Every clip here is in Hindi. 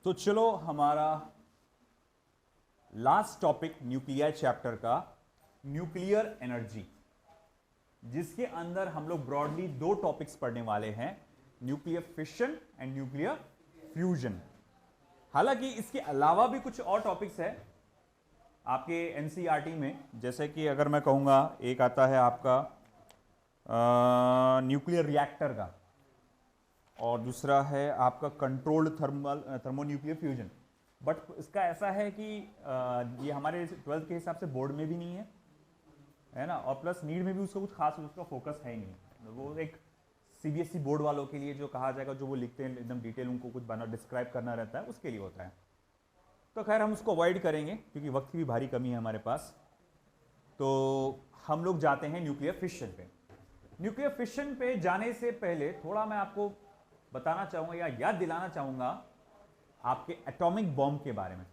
तो चलो हमारा लास्ट टॉपिक न्यूक्लियर चैप्टर का न्यूक्लियर एनर्जी, जिसके अंदर हम लोग ब्रॉडली दो टॉपिक्स पढ़ने वाले हैं, nuclear fission and nuclear fusion. हालांकि इसके अलावा भी कुछ और टॉपिक्स है आपके एनसीईआरटी में, जैसे कि अगर मैं कहूंगा एक आता है आपका न्यूक्लियर रिएक्टर का, और दूसरा है आपका कंट्रोल्ड थर्मोन्यूक्लियर फ्यूजन। बट इसका ऐसा है कि ये हमारे 12th के हिसाब से बोर्ड में भी नहीं है ना, और प्लस नीड में भी उसका कुछ खास उसका फोकस है ही नहीं। वो एक सीबीएसई बोर्ड वालों के लिए जो कहा जाएगा, जो वो लिखते हैं एकदम डिटेल, उनको कुछ बना डिस्क्राइब करना रहता है, उसके लिए होता है। तो खैर हम उसको अवॉइड करेंगे क्योंकि वक्त की भी भारी कमी है हमारे पास। तो हम लोग जाते हैं न्यूक्लियर फिशन पे। न्यूक्लियर फिशन पे जाने से पहले थोड़ा मैं आपको बताना चाहूंगा या याद दिलाना चाहूंगा आपके एटॉमिक बॉम्ब के बारे में।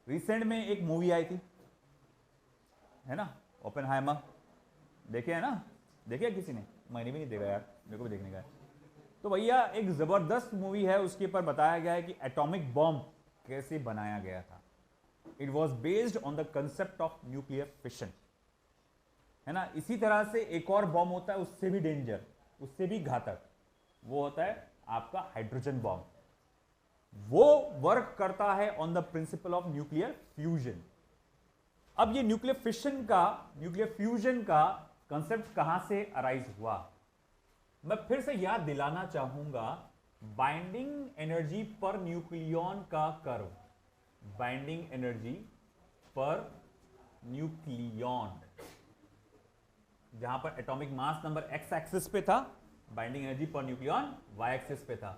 रिसेंट में एक मूवी आई थी, है ना, ओपेनहाइमर। देखे है ना? देखे किसी ने? मैंने भी नहीं देखा यार, मेरे को भी देखने का है। तो भैया एक जबरदस्त मूवी है, उसके ऊपर बताया गया है कि एटॉमिक बॉम्ब कैसे बनाया गया था। It was based on the concept of nuclear fission, है ना। इसी तरह से एक और बॉम्ब होता है, उससे भी डेंजर, उससे भी घातक, वो होता है आपका हाइड्रोजन बॉम्ब। वो वर्क करता है on the principle of nuclear fusion. अब ये न्यूक्लियर फिशन का, न्यूक्लियर फ्यूजन का कंसेप्ट कहां से अराइज हुआ, मैं फिर से याद दिलाना चाहूंगा। बाइंडिंग एनर्जी पर न्यूक्लियॉन का कर्व, बाइंडिंग एनर्जी पर न्यूक्लियॉन, जहां पर atomic mass number x axis पे था, बाइंडिंग एनर्जी पर न्यूक्लियॉन वाई एक्सिस पे था।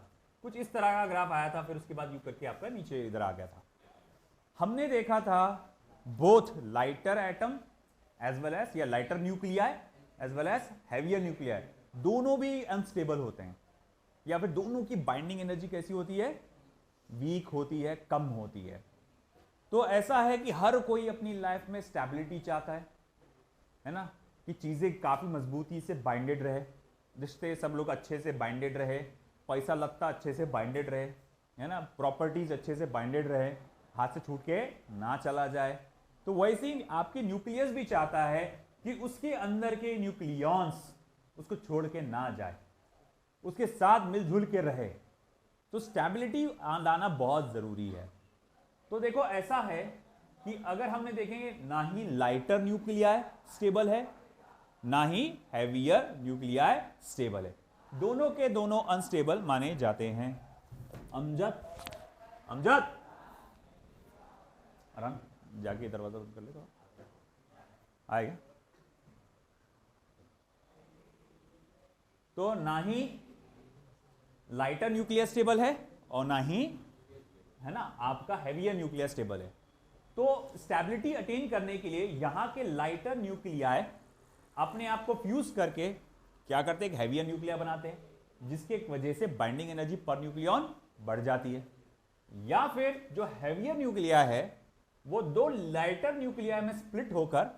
कुछ इस तरह का ग्राफ आया था, फिर उसके बाद यू करके आपका नीचे इधर आ गया था। हमने देखा था both lighter atom as well as, या lighter nuclei as well as heavier nuclei, दोनों भी अनस्टेबल होते हैं, या फिर दोनों की बाइंडिंग एनर्जी कैसी होती है, वीक होती है, कम होती है। तो ऐसा है कि हर कोई अपनी लाइफ में स्टेबिलिटी चाहता है ना, कि चीजें काफी मजबूती से बाइंडेड रहे, रिश्ते सब लोग अच्छे से बाइंडेड रहे, पैसा लगता अच्छे से बाइंडेड रहे, है ना, प्रॉपर्टीज अच्छे से बाइंडेड रहे, हाथ से छूट के ना चला जाए। तो वैसे ही आपके न्यूक्लियस भी चाहता है कि उसके अंदर के न्यूक्लियॉन्स उसको छोड़ के ना जाए, उसके साथ मिलजुल के रहे। तो स्टेबिलिटी लाना बहुत जरूरी है। तो देखो ऐसा है कि अगर हमने देखेंगे, ना ही लाइटर न्यूक्लियाई स्टेबल है, ना ही हैवियर न्यूक्लियाई स्टेबल है, दोनों के दोनों अनस्टेबल माने जाते हैं। अमजद, अमजद आराम, जाके दरवाजा बंद कर ले तो आएगा। तो ना ही लाइटर न्यूक्लियर स्टेबल है और ना ही, है ना, आपका हैवियर न्यूक्लियर स्टेबल है। तो स्टेबिलिटी अटेन करने के लिए यहां के लाइटर न्यूक्लियाई अपने आप को फ्यूज करके क्या करते हैं, एक हैवियर न्यूक्लिया बनाते हैं, जिसके वजह से बाइंडिंग एनर्जी पर न्यूक्लियॉन बढ़ जाती है। या फिर जो हैवियर न्यूक्लिया है वो दो लाइटर न्यूक्लिया में स्प्लिट होकर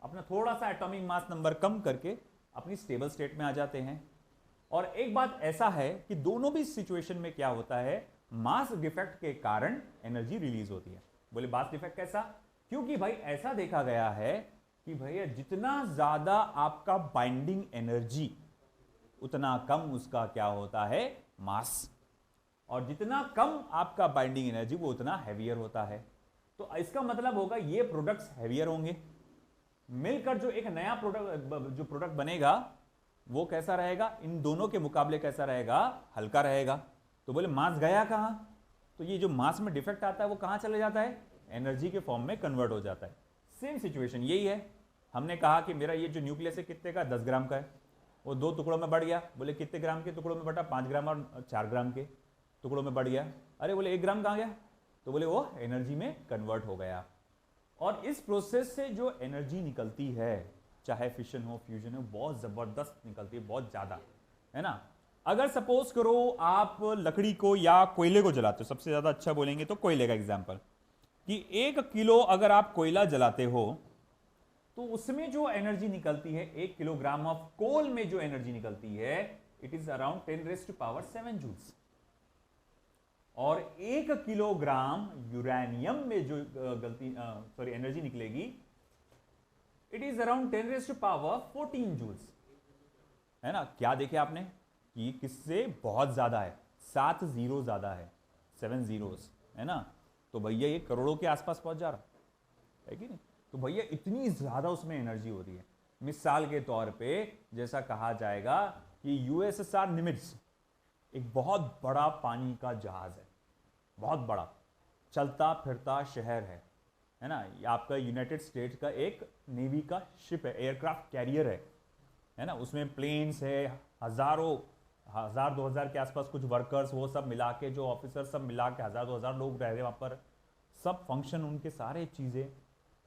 अपना थोड़ा सा एटॉमिक मास नंबर कम करके अपनी स्टेबल स्टेट में आ जाते हैं। और एक बात ऐसा है कि दोनों भी सिचुएशन में क्या होता है, मास डिफेक्ट के कारण एनर्जी रिलीज होती है। बोले मास डिफेक्ट कैसा? क्योंकि भाई ऐसा देखा गया है कि भैया जितना ज्यादा आपका बाइंडिंग एनर्जी, उतना कम उसका क्या होता है, मास, और जितना कम आपका बाइंडिंग एनर्जी वो उतना हैवियर होता है। तो इसका मतलब होगा ये प्रोडक्ट्स हैवियर होंगे, मिलकर जो एक नया प्रोडक्ट बनेगा वो कैसा रहेगा, इन दोनों के मुकाबले कैसा रहेगा, हल्का रहेगा। तो बोले मास गया कहां, तो ये जो मास में डिफेक्ट आता है वो कहां चले जाता है, एनर्जी के फॉर्म में कन्वर्ट हो जाता है। सेम सिचुएशन यही है। हमने कहा कि मेरा ये जो न्यूक्लियस है कितने का, 10 ग्राम का है, वो 2 टुकड़ों में बढ़ गया। बोले कितने ग्राम के टुकड़ों में बटा, 5 ग्राम और 4 ग्राम के टुकड़ों में बढ़ गया। अरे बोले 1 ग्राम कहां गया, तो बोले वो एनर्जी में कन्वर्ट हो गया। और इस प्रोसेस से जो एनर्जी निकलती है, चाहे फिशन हो फ्यूजन हो, बहुत जबरदस्त निकलती है, बहुत ज्यादा, है ना। अगर सपोज करो आप लकड़ी को या कोयले को जलाते हो, सबसे ज्यादा अच्छा बोलेंगे तो कोयले का एग्जांपल, कि 1 किलो अगर आप कोयला जलाते हो तो उसमें जो एनर्जी निकलती है, 1 किलोग्राम ऑफ कोल में जो एनर्जी निकलती है, इट इज अराउंड 10⁻⁷ जूल्स। और 1 किलोग्राम यूरेनियम में जो एनर्जी निकलेगी, इट इज अराउंड 10⁻14 जूल्स, है ना। क्या देखे आपने कि किससे बहुत ज्यादा है, 7 जीरो ज्यादा है, 7 जीरोस, है ना। तो भैया ये करोड़ों के आसपास पहुंच जा रहा है कि नहीं। तो भैया इतनी ज्यादा उसमें एनर्जी हो रही है। मिसाल के तौर पे जैसा कहा जाएगा कि यूएसएसआर निमित्स एक बहुत बड़ा पानी का जहाज है, बहुत बड़ा चलता फिरता शहर है ना। ये आपका यूनाइटेड स्टेट्स का एक नेवी का शिप है, एयरक्राफ्ट कैरियर है ना। उसमें प्लेन्स है, हजारों 1000-2000 के आसपास कुछ वर्कर्स, वो सब मिला के, जो ऑफिसर सब मिला के 1000-2000 लोग रह रहे वहाँ पर, सब फंक्शन उनके सारे चीज़ें।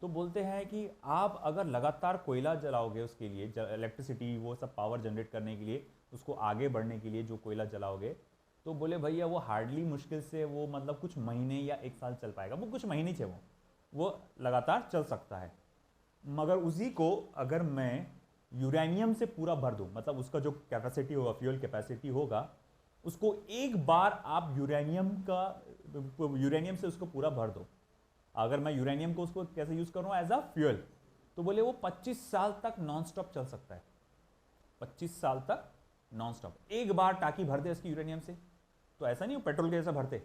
तो बोलते हैं कि आप अगर लगातार कोयला जलाओगे उसके लिए, इलेक्ट्रिसिटी वो सब पावर जनरेट करने के लिए, उसको आगे बढ़ने के लिए जो कोयला जलाओगे, तो बोले भैया वो हार्डली मुश्किल से वो मतलब कुछ महीने या 1 साल चल पाएगा, वो कुछ महीने से वो लगातार चल सकता है। मगर उसी को अगर मैं यूरेनियम से पूरा भर दूं, मतलब उसका जो कैपेसिटी होगा, फ्यूल कैपेसिटी होगा, उसको एक बार आप यूरेनियम से उसको पूरा भर दो। अगर मैं यूरेनियम को उसको कैसे यूज करूँ एज अ फ्यूल, तो बोले वो 25 साल तक नॉन स्टॉप चल सकता है, 25 साल तक नॉन स्टॉप। एक बार टाकी भर दे इसकी यूरेनियम से, तो ऐसा नहीं पेट्रोल के जैसा भरते,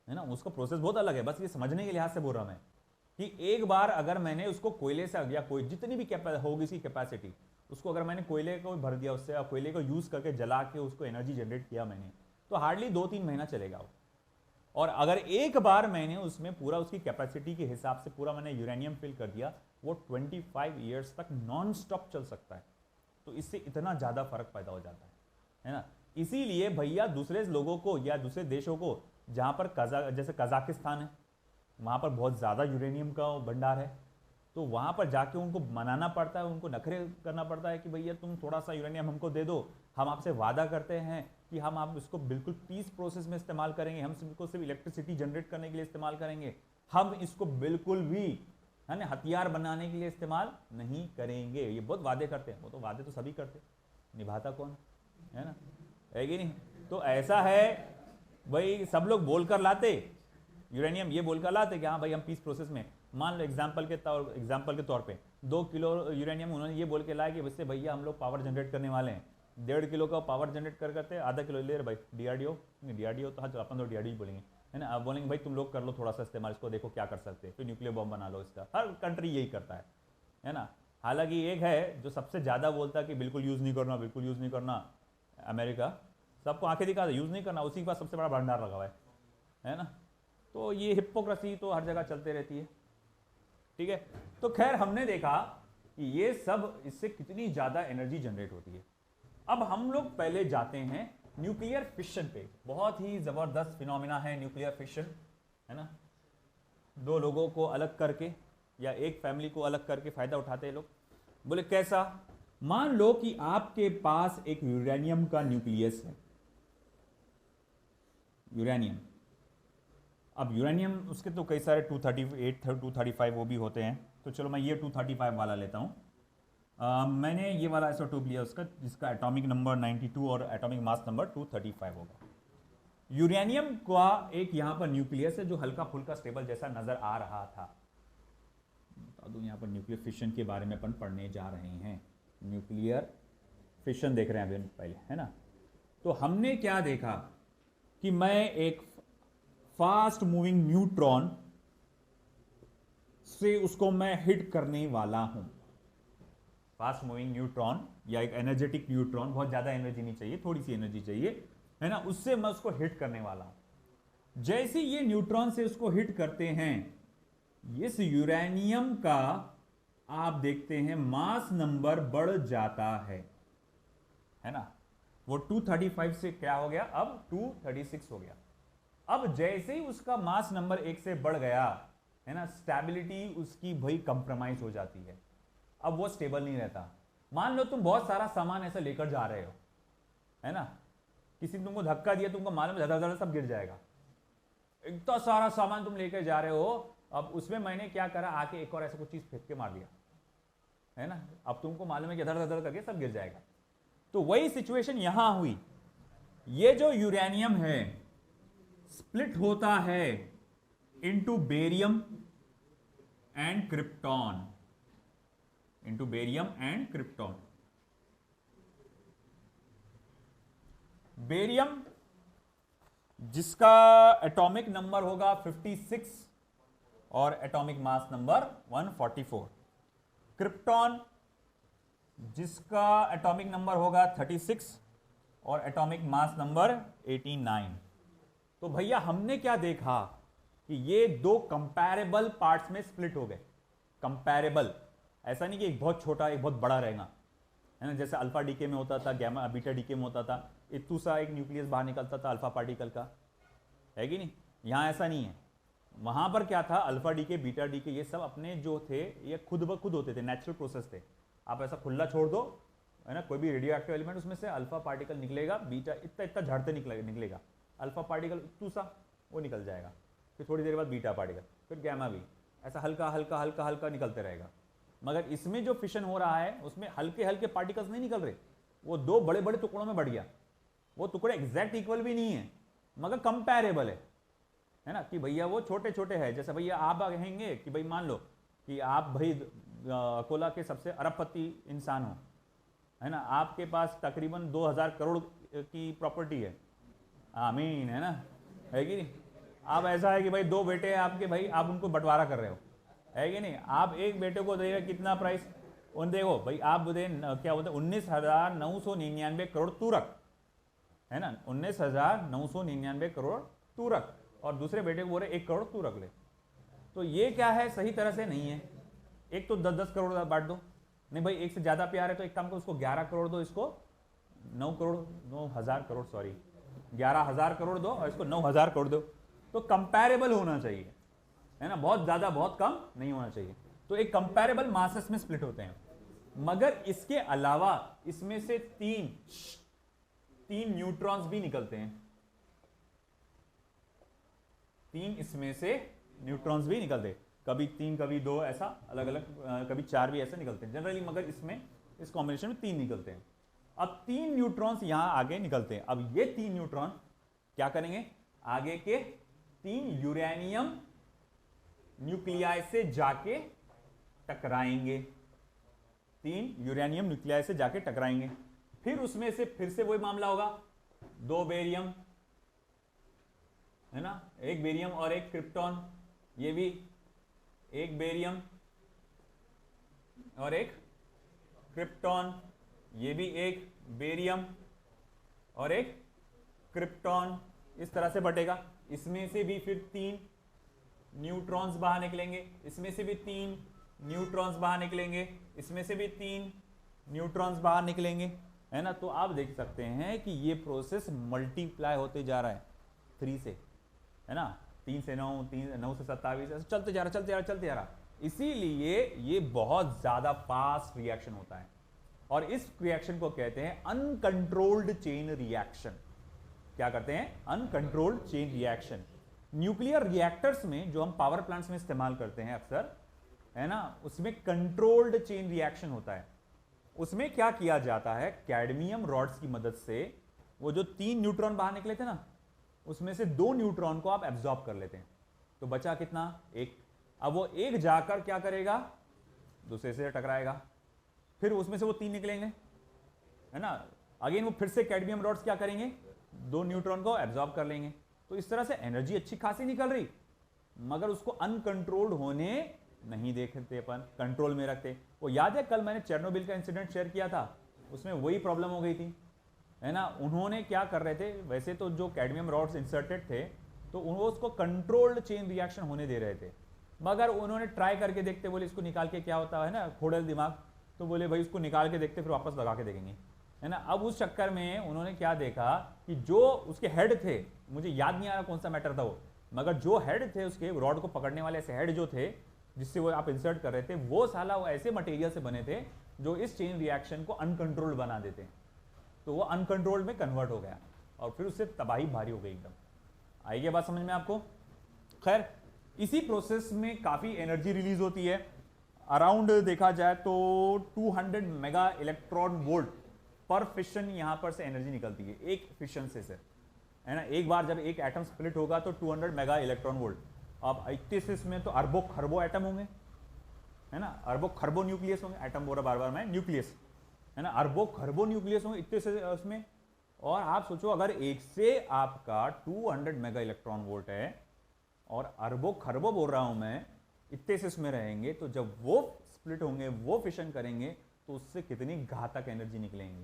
है ना। उसका प्रोसेस बहुत अलग है, बस ये समझने के लिहाज से बोल रहा मैं कि एक बार अगर मैंने उसको कोयले से, या कोई जितनी भी होगी इसकी कैपेसिटी, उसको अगर मैंने कोयले को भर दिया उससे, और कोयले को यूज करके जला के उसको एनर्जी जनरेट किया मैंने, तो हार्डली 2-3 महीना चलेगा वो। और अगर एक बार मैंने उसमें पूरा उसकी कैपेसिटी के हिसाब से पूरा मैंने यूरेनियम फिल कर दिया, वो 25 ईयर्स तक नॉन स्टॉप चल सकता है। तो इससे इतना ज़्यादा फर्क पैदा हो जाता है ना। इसीलिए भैया दूसरे लोगों को या दूसरे देशों को, जहाँ पर जैसे कजाकिस्तान है, वहाँ पर बहुत ज़्यादा यूरेनियम का भंडार है, तो वहाँ पर जाके उनको मनाना पड़ता है, उनको नखरे करना पड़ता है कि भैया तुम थोड़ा सा यूरेनियम हमको दे दो, हम आपसे वादा करते हैं कि हम आप इसको बिल्कुल पीस प्रोसेस में इस्तेमाल करेंगे, हम इसको सिर्फ इलेक्ट्रिसिटी जनरेट करने के लिए इस्तेमाल करेंगे, हम इसको बिल्कुल भी, है ना, हथियार बनाने के लिए इस्तेमाल नहीं करेंगे। ये बहुत वादे करते हैं, वो तो वादे तो सभी करते, निभाता कौन है ना, है कि नहीं। तो ऐसा है भाई, सब लोग बोलकर लाते यूरेनियम, ये बोलकर लाते कि हाँ भाई हम पीस प्रोसेस में, मान लो एग्जाम्पल के तौर पे 2 किलो यूरेनियम उन्होंने ये बोल के लाया कि इससे भैया हम लोग पावर जनरेट करने वाले हैं, 1.5 किलो का पावर जनरेट करते, आधा किलो ले रहे भाई डीआरडीओ तो हाँ चलो अपन तो डीआरडीओ बोलेंगे, है ना। अब बोलेंगे भाई तुम लोग कर लो थोड़ा सा इस्तेमाल, इसको देखो क्या कर सकते हैं, फिर न्यूक्लियर बॉम्ब बना लो इसका। हर कंट्री यही करता है ना। हालांकि एक है जो सबसे ज़्यादा बोलता है कि बिल्कुल यूज़ नहीं करना, बिल्कुल यूज़ नहीं करना, अमेरिका सबको आंखें दिखा दे यूज़ नहीं करना, उसी के पास सबसे बड़ा भंडार लगा हुआ है ना। तो ये हिपोक्रेसी तो हर जगह चलते रहती है, ठीक है। तो खैर हमने देखा कि ये सब, इससे कितनी ज़्यादा एनर्जी जनरेट होती है। अब हम लोग पहले जाते हैं न्यूक्लियर फिशन पे। बहुत ही ज़बरदस्त फिनोमिना है न्यूक्लियर फिशन, है ना। 2 लोगों को अलग करके या एक फैमिली को अलग करके फ़ायदा उठाते हैं लोग। बोले कैसा? मान लो कि आपके पास एक यूरेनियम का न्यूक्लियस है, यूरेनियम। अब यूरेनियम उसके तो कई सारे 238 235 वो भी होते हैं, तो चलो मैं ये 235 वाला लेता हूँ। मैंने ये वाला आइसोटोप लिया उसका, जिसका एटॉमिक नंबर 92 और एटॉमिक मास नंबर 235 होगा। यूरेनियम का एक यहाँ पर न्यूक्लियस है जो हल्का फुल्का स्टेबल जैसा नजर आ रहा था। बता दूं यहाँ पर न्यूक्लियर फिशन के बारे में अपन पढ़ने जा रहे हैं, न्यूक्लियर फिशन देख रहे हैं अभी पहले, है ना। तो हमने क्या देखा कि मैं एक फास्ट मूविंग न्यूट्रॉन से उसको मैं हिट करने वाला हूं। फास्ट मूविंग न्यूट्रॉन या एक एनर्जेटिक न्यूट्रॉन, बहुत ज्यादा एनर्जी नहीं चाहिए, थोड़ी सी एनर्जी चाहिए, है ना, उससे मैं उसको हिट करने वाला हूं। जैसे ये न्यूट्रॉन से उसको हिट करते हैं, इस यूरेनियम का आप देखते हैं मास नंबर बढ़ जाता है ना। वो 235 से क्या हो गया, अब 236 हो गया। अब जैसे ही उसका मास नंबर 1 से बढ़ गया, है ना, स्टेबिलिटी उसकी भाई कंप्रोमाइज हो जाती है। अब वो स्टेबल नहीं रहता। मान लो तुम बहुत सारा सामान ऐसा लेकर जा रहे हो, है ना, किसी ने तुमको धक्का दिया, तुमको मालूम है धड़ सब गिर जाएगा, इतना सारा सामान तुम लेकर जा रहे हो। अब उसमें मैंने क्या करा, आके एक और ऐसा कुछ चीज फेंक के मार दिया, है ना। अब तुमको मालूम है कि धड़ करके सब गिर जाएगा। तो वही सिचुएशन यहां हुई। ये जो यूरेनियम है स्प्लिट होता है into barium and krypton, into barium and krypton. Barium जिसका एटॉमिक नंबर होगा 56 और एटॉमिक मास नंबर 144। क्रिप्टॉन जिसका एटॉमिक नंबर होगा 36 और एटॉमिक मास नंबर 89। तो भैया हमने क्या देखा कि ये दो कंपैरेबल पार्ट्स में स्प्लिट हो गए। कंपैरेबल, ऐसा नहीं कि एक बहुत छोटा एक बहुत बड़ा रहेगा, है ना, जैसे अल्फा डीके में होता था, गैमा बीटा डीके में होता था, इतू सा एक न्यूक्लियस बाहर निकलता था अल्फा पार्टिकल का, है कि नहीं। यहां ऐसा नहीं है। वहां पर क्या था, अल्फा डीके बीटा डीके ये सब अपने जो थे ये खुद ब खुद होते थे, नेचुरल प्रोसेस थे। आप ऐसा खुला छोड़ दो, है ना, कोई भी रेडियो एक्टिव एलिमेंट उसमें से अल्फा पार्टिकल निकलेगा, बीटा इतना इतना झड़ते निकलेगा, अल्फा पार्टिकल इतू सा वो निकल जाएगा, फिर थोड़ी देर बाद बीटा पार्टिकल, फिर गैमा भी, ऐसा हल्का हल्का हल्का हल्का निकलते रहेगा। मगर इसमें जो फिशन हो रहा है उसमें हल्के हल्के पार्टिकल्स नहीं निकल रहे, वो दो बड़े बड़े टुकड़ों में बढ़ गया। वो टुकड़े एग्जैक्ट इक्वल भी नहीं है मगर कंपैरेबल है ना, कि भैया वो छोटे छोटे हैं। जैसे भैया आप कहेंगे कि भाई मान लो कि आप भाई अकोला के सबसे अरबपति इंसान हो, है ना, आपके पास तकरीबन 2000 करोड़ की प्रॉपर्टी है, आमीन, है ना, है कि नहीं। आप ऐसा है कि भाई दो बेटे हैं आपके, भाई आप उनको बंटवारा कर रहे हो, है कि नहीं। आप एक बेटे को दे रहे कितना प्राइस, उन देखो भाई आप दे क्या बोलते हैं 19,999 करोड़ तूरक, है ना, 19,999 करोड़ तूरक, और दूसरे बेटे को बोल रहे 1 करोड़ तूरक ले। तो ये क्या है, सही तरह से नहीं है। एक तो 10-10 करोड़ बांट दो, नहीं भाई एक से ज्यादा प्यार है तो एक काम को उसको 11 करोड़ दो, इसको 9,000 करोड़ सॉरी 11,000 करोड़ दो और इसको 9,000 करोड़ दो। तो कंपैरेबल होना चाहिए, है ना, बहुत ज्यादा बहुत कम नहीं होना चाहिए। तो एक कंपैरेबल मासेस में स्प्लिट होते हैं। मगर इसके अलावा इसमें से तीन न्यूट्रॉन्स भी निकलते हैं, तीन इसमें से न्यूट्रॉन्स भी निकलते हैं, कभी 3 कभी 2 ऐसा अलग अलग, कभी 4 भी ऐसे निकलते हैं जनरली, मगर इसमें इस कॉम्बिनेशन में 3 निकलते हैं। अब 3 न्यूट्रॉन्स यहां आगे निकलते हैं। अब ये 3 न्यूट्रॉन क्या करेंगे, आगे के 3 यूरेनियम न्यूक्लियाई से जाके टकराएंगे, 3 यूरेनियम न्यूक्लियाई से जाके टकराएंगे। फिर उसमें से फिर से वही मामला होगा, 2 बेरियम, है ना, 1 बेरियम और 1 क्रिप्टॉन, ये भी 1 बेरियम और 1 क्रिप्टॉन, ये भी 1 बेरियम और 1 क्रिप्टॉन, इस तरह से बटेगा। इसमें से भी फिर 3 न्यूट्रॉन्स बाहर निकलेंगे, इसमें से भी 3 न्यूट्रॉन्स बाहर निकलेंगे, इसमें से भी 3 न्यूट्रॉन्स बाहर निकलेंगे, है ना। तो आप देख सकते हैं कि ये प्रोसेस मल्टीप्लाई होते जा रहा है 3 से, है ना, 3 से 9, 9 से 27, ऐसे चलते जा रहा। इसीलिए ये बहुत ज्यादा फास्ट रिएक्शन होता है और इस रिएक्शन को कहते हैं अनकंट्रोल्ड चेन रिएक्शन। क्या करते हैं, uncontrolled chain reaction. Nuclear reactors में जो हम पावर प्लांट्स में इस्तेमाल करते हैं अक्सर, है ना, उसमें कंट्रोल्ड चेन रिएक्शन होता है। उसमें क्या किया जाता है, कैडमियम रॉड्स की मदद से वो जो 3 न्यूट्रॉन बाहर निकले थे ना, उसमें से 2 न्यूट्रॉन को आप एब्जॉर्ब कर लेते हैं, तो बचा कितना, 1। अब वो 1 जाकर क्या करेगा, दूसरे से टकराएगा, फिर उसमें से वो 3 निकलेंगे, है ना, अगेन वो फिर से कैडमियम रॉड्स क्या करेंगे, 2 न्यूट्रॉन को एब्जॉर्ब कर लेंगे। तो इस तरह से एनर्जी अच्छी खासी निकल रही, मगर उसको अनकंट्रोल्ड होने नहीं देखते अपन, कंट्रोल में रखते। वो याद है कल मैंने चेरनोबिल का इंसिडेंट शेयर किया था, उसमें वही प्रॉब्लम हो गई थी, है ना। उन्होंने क्या कर रहे थे, वैसे तो जो कैडमियम रॉड्स इंसर्टेड थे तो वो उसको कंट्रोल्ड चेन रिएक्शन होने दे रहे थे, मगर उन्होंने ट्राई करके देखते, बोले इसको निकाल के क्या होता है ना, खोड़ल दिमाग, तो बोले भाई इसको निकाल के देखते फिर वापस लगा के देखेंगे, है ना। अब उस चक्कर में उन्होंने क्या देखा कि जो उसके हेड थे, मुझे याद नहीं आ रहा कौन सा मैटर था वो, मगर जो हेड थे उसके रॉड को पकड़ने वाले ऐसे हेड जो थे जिससे वो आप इंसर्ट कर रहे थे, वो साला वो ऐसे मटेरियल से बने थे जो इस चेन रिएक्शन को अनकंट्रोल्ड बना देते। तो वो अनकंट्रोल्ड में कन्वर्ट हो गया और फिर उससे तबाही भारी हो गई एकदम। आएगी बात समझ में आपको। खैर इसी प्रोसेस में काफी एनर्जी रिलीज होती है, अराउंड देखा जाए तो 200 मेगा इलेक्ट्रॉन वोल्ट पर फिशन यहां पर से एनर्जी निकलती है एक फिशन से। है ना। एक बार जब एक एटम स्प्लिट होगा तो 200 मेगा इलेक्ट्रॉन वोल्ट। अब 88 में तो अरबों खरबों एटम होंगे, है ना, अरबों खरबों न्यूक्लियस होंगे, एटम बोल रहा बार बार मैं, न्यूक्लियस, है ना, अरबों खरबों न्यूक्लियस होंगे इतने से उसमें। और आप सोचो अगर एक से आपका 200 मेगा इलेक्ट्रॉन वोल्ट है और अरबों खरबों बोल रहा हूं मैं, इतने से इसमें रहेंगे, तो जब वो स्प्लिट होंगे, वो फिशन करेंगे, तो उससे कितनी घातक एनर्जी निकलेंगी,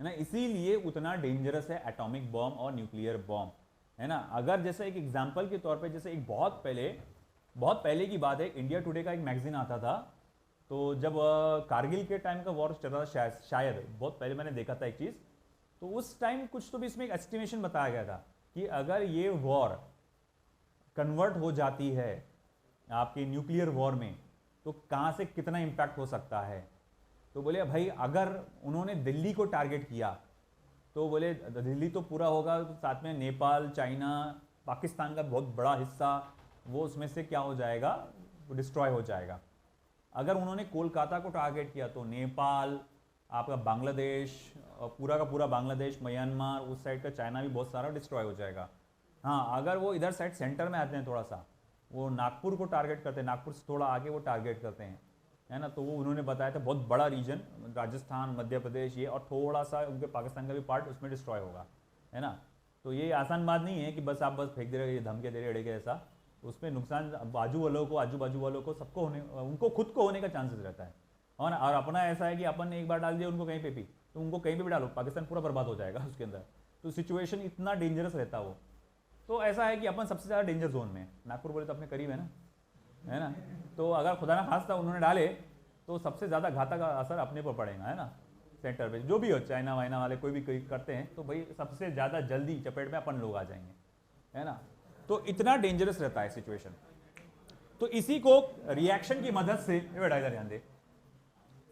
है ना। इसीलिए उतना डेंजरस है एटॉमिक बॉम्ब और न्यूक्लियर बॉम्ब, है ना। अगर जैसे एक एग्जांपल के तौर पे, जैसे एक बहुत पहले की बात है, इंडिया टुडे का एक मैगजीन आता था, तो जब कारगिल के टाइम का वॉर चल रहा था, शायद बहुत पहले मैंने देखा था एक चीज़, तो उस टाइम कुछ तो भी इसमें एक एस्टिमेशन बताया गया था कि अगर ये वॉर कन्वर्ट हो जाती है आपकी न्यूक्लियर वॉर में, तो कहाँ से कितना इम्पैक्ट हो सकता है। तो बोले भाई अगर उन्होंने दिल्ली को टारगेट किया तो बोले दिल्ली तो पूरा होगा, तो साथ में नेपाल, चाइना, पाकिस्तान का बहुत बड़ा हिस्सा, वो उसमें से क्या हो जाएगा, डिस्ट्रॉय हो जाएगा। अगर उन्होंने कोलकाता को टारगेट किया तो नेपाल, आपका बांग्लादेश, पूरा का पूरा बांग्लादेश, म्यांमार, उस साइड का चाइना भी बहुत सारा डिस्ट्रॉय हो जाएगा। हाँ, अगर वो इधर साइड सेंटर में आते हैं, थोड़ा सा वो नागपुर को टारगेट करते हैं, नागपुर से थोड़ा आगे वो टारगेट करते हैं, है ना, तो वो उन्होंने बताया था बहुत बड़ा रीजन, राजस्थान, मध्य प्रदेश, ये, और थोड़ा सा उनके पाकिस्तान का भी पार्ट उसमें डिस्ट्रॉय होगा, है ना। तो ये आसान बात नहीं है कि बस आप बस फेंक दे रहे, धमके दे रहे अड़े के ऐसा, उसमें नुकसान आजू बाजू वालों को, सबको होने, उनको खुद को होने का चांसेस रहता है। और अपना ऐसा है कि अपन ने एक बार डाल दिया उनको कहीं पे भी, तो उनको कहीं पे भी डालो, पाकिस्तान पूरा बर्बाद हो जाएगा उसके अंदर। तो सिचुएशन इतना डेंजरस रहता है वो। तो ऐसा है कि अपन सबसे ज़्यादा डेंजर जोन में, नागपुर बोले तो अपने करीब है ना, है ना। तो अगर खुदा ना खास्ता उन्होंने डाले तो सबसे ज़्यादा घातक असर अपने पर पड़ेगा, है ना। सेंटर पे जो भी हो, चाइना वाइना वाले कोई भी करते हैं, तो भाई सबसे ज़्यादा जल्दी चपेट में अपन लोग आ जाएंगे, है ना। तो इतना डेंजरस रहता है सिचुएशन। तो इसी को रिएक्शन की मदद से, बेटा इधर ध्यान दे,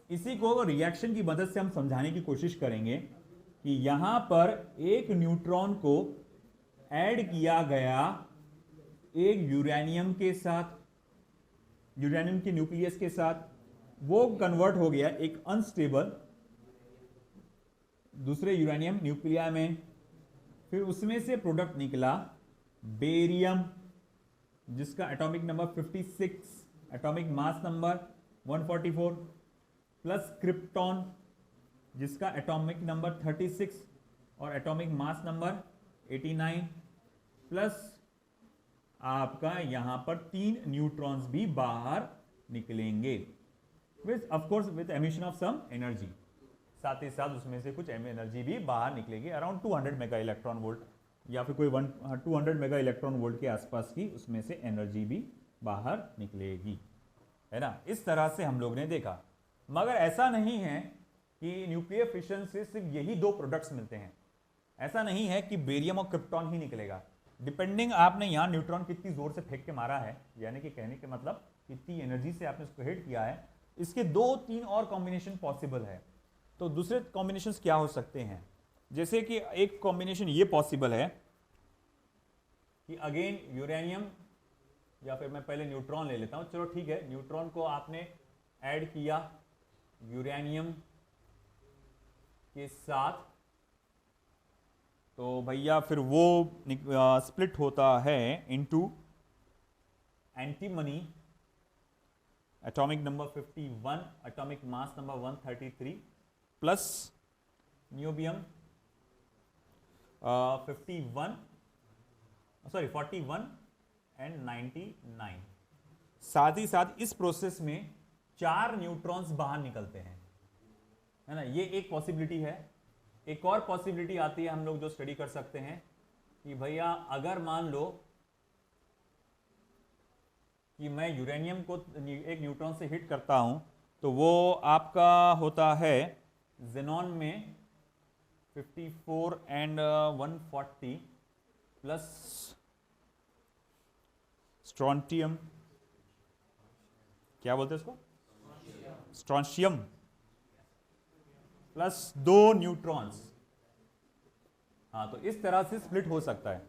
इसी को रिएक्शन की मदद से हम समझाने की कोशिश करेंगे कि यहां पर एक न्यूट्रॉन को ऐड किया गया एक यूरेनियम के साथ, यूरेनियम के न्यूक्लियस के साथ, वो कन्वर्ट हो गया एक अनस्टेबल दूसरे यूरेनियम न्यूक्लिया में, फिर उसमें से प्रोडक्ट निकला बेरियम, जिसका atomic number 56, atomic mass number 144, plus krypton, जिसका एटॉमिक नंबर 36 और एटॉमिक मास नंबर 89, प्लस आपका यहां पर 3 न्यूट्रॉन्स भी बाहर निकलेंगे, with of course with emission of some energy, साथ ही साथ उसमें से कुछ एनर्जी भी बाहर निकलेगी, अराउंड 200 मेगा इलेक्ट्रॉन वोल्ट, या फिर कोई 200 मेगा इलेक्ट्रॉन वोल्ट के आसपास की उसमें से एनर्जी भी बाहर निकलेगी, है ना। इस तरह से हम लोग ने देखा। मगर ऐसा नहीं है कि न्यूक्लियर फिशन से सिर्फ यही 2 प्रोडक्ट्स मिलते हैं, ऐसा नहीं है कि बेरियम और क्रिप्टॉन ही निकलेगा। डिपेंडिंग आपने यहाँ न्यूट्रॉन कितनी जोर से फेंक के मारा है, यानी कि कहने के मतलब कितनी एनर्जी से आपने उसको हिट किया है, इसके 2-3 और कॉम्बिनेशन पॉसिबल है। तो दूसरे कॉम्बिनेशंस क्या हो सकते हैं, जैसे कि एक कॉम्बिनेशन ये पॉसिबल है कि अगेन यूरेनियम, या फिर मैं पहले न्यूट्रॉन ले लेता हूं, चलो ठीक है, न्यूट्रॉन को आपने ऐड किया यूरेनियम के साथ, तो भैया फिर वो स्प्लिट होता है into antimony, atomic number 51, atomic mass number 133, plus niobium 41 and 99। साथ ही साथ इस प्रोसेस में 4 न्यूट्रॉन्स बाहर निकलते हैं, है ना। ये एक पॉसिबिलिटी है। एक और पॉसिबिलिटी आती है हम लोग जो स्टडी कर सकते हैं कि भैया अगर मान लो कि मैं यूरेनियम को एक न्यूट्रॉन से हिट करता हूं, तो वो आपका होता है जेनॉन में 54 एंड 140, प्लस स्ट्रॉन्टियम, क्या बोलते हैं इसको, स्ट्रॉन्शियम, प्लस 2 न्यूट्रॉन्स। हाँ, तो इस तरह से स्प्लिट हो सकता है।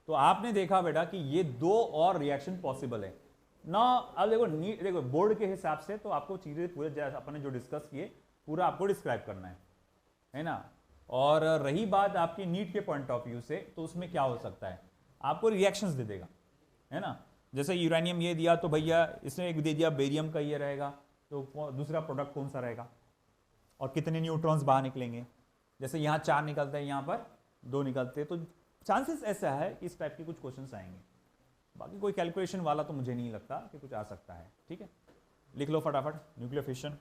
तो आपने देखा बेटा कि ये 2 और रिएक्शन पॉसिबल है ना। अब देखो बोर्ड के हिसाब से तो आपको चीजें पूरे अपने जो डिस्कस किए पूरा आपको डिस्क्राइब करना है ना। और रही बात आपकी नीट के पॉइंट ऑफ व्यू से, तो उसमें क्या हो सकता है, आपको रिएक्शंस दे देगा, है ना। जैसे यूरेनियम ये दिया तो भैया इसने एक दे दिया बेरियम का ये रहेगा, तो दूसरा प्रोडक्ट कौन सा रहेगा, और कितने न्यूट्रॉन्स बाहर निकलेंगे। जैसे यहाँ 4 निकलते हैं, यहाँ पर 2 निकलते हैं, तो चांसेस ऐसा है कि इस टाइप के कुछ क्वेश्चंस आएंगे। बाकी कोई कैलकुलेशन वाला तो मुझे नहीं लगता कि कुछ आ सकता है। ठीक है, लिख लो फटाफट, न्यूक्लियर फिशन।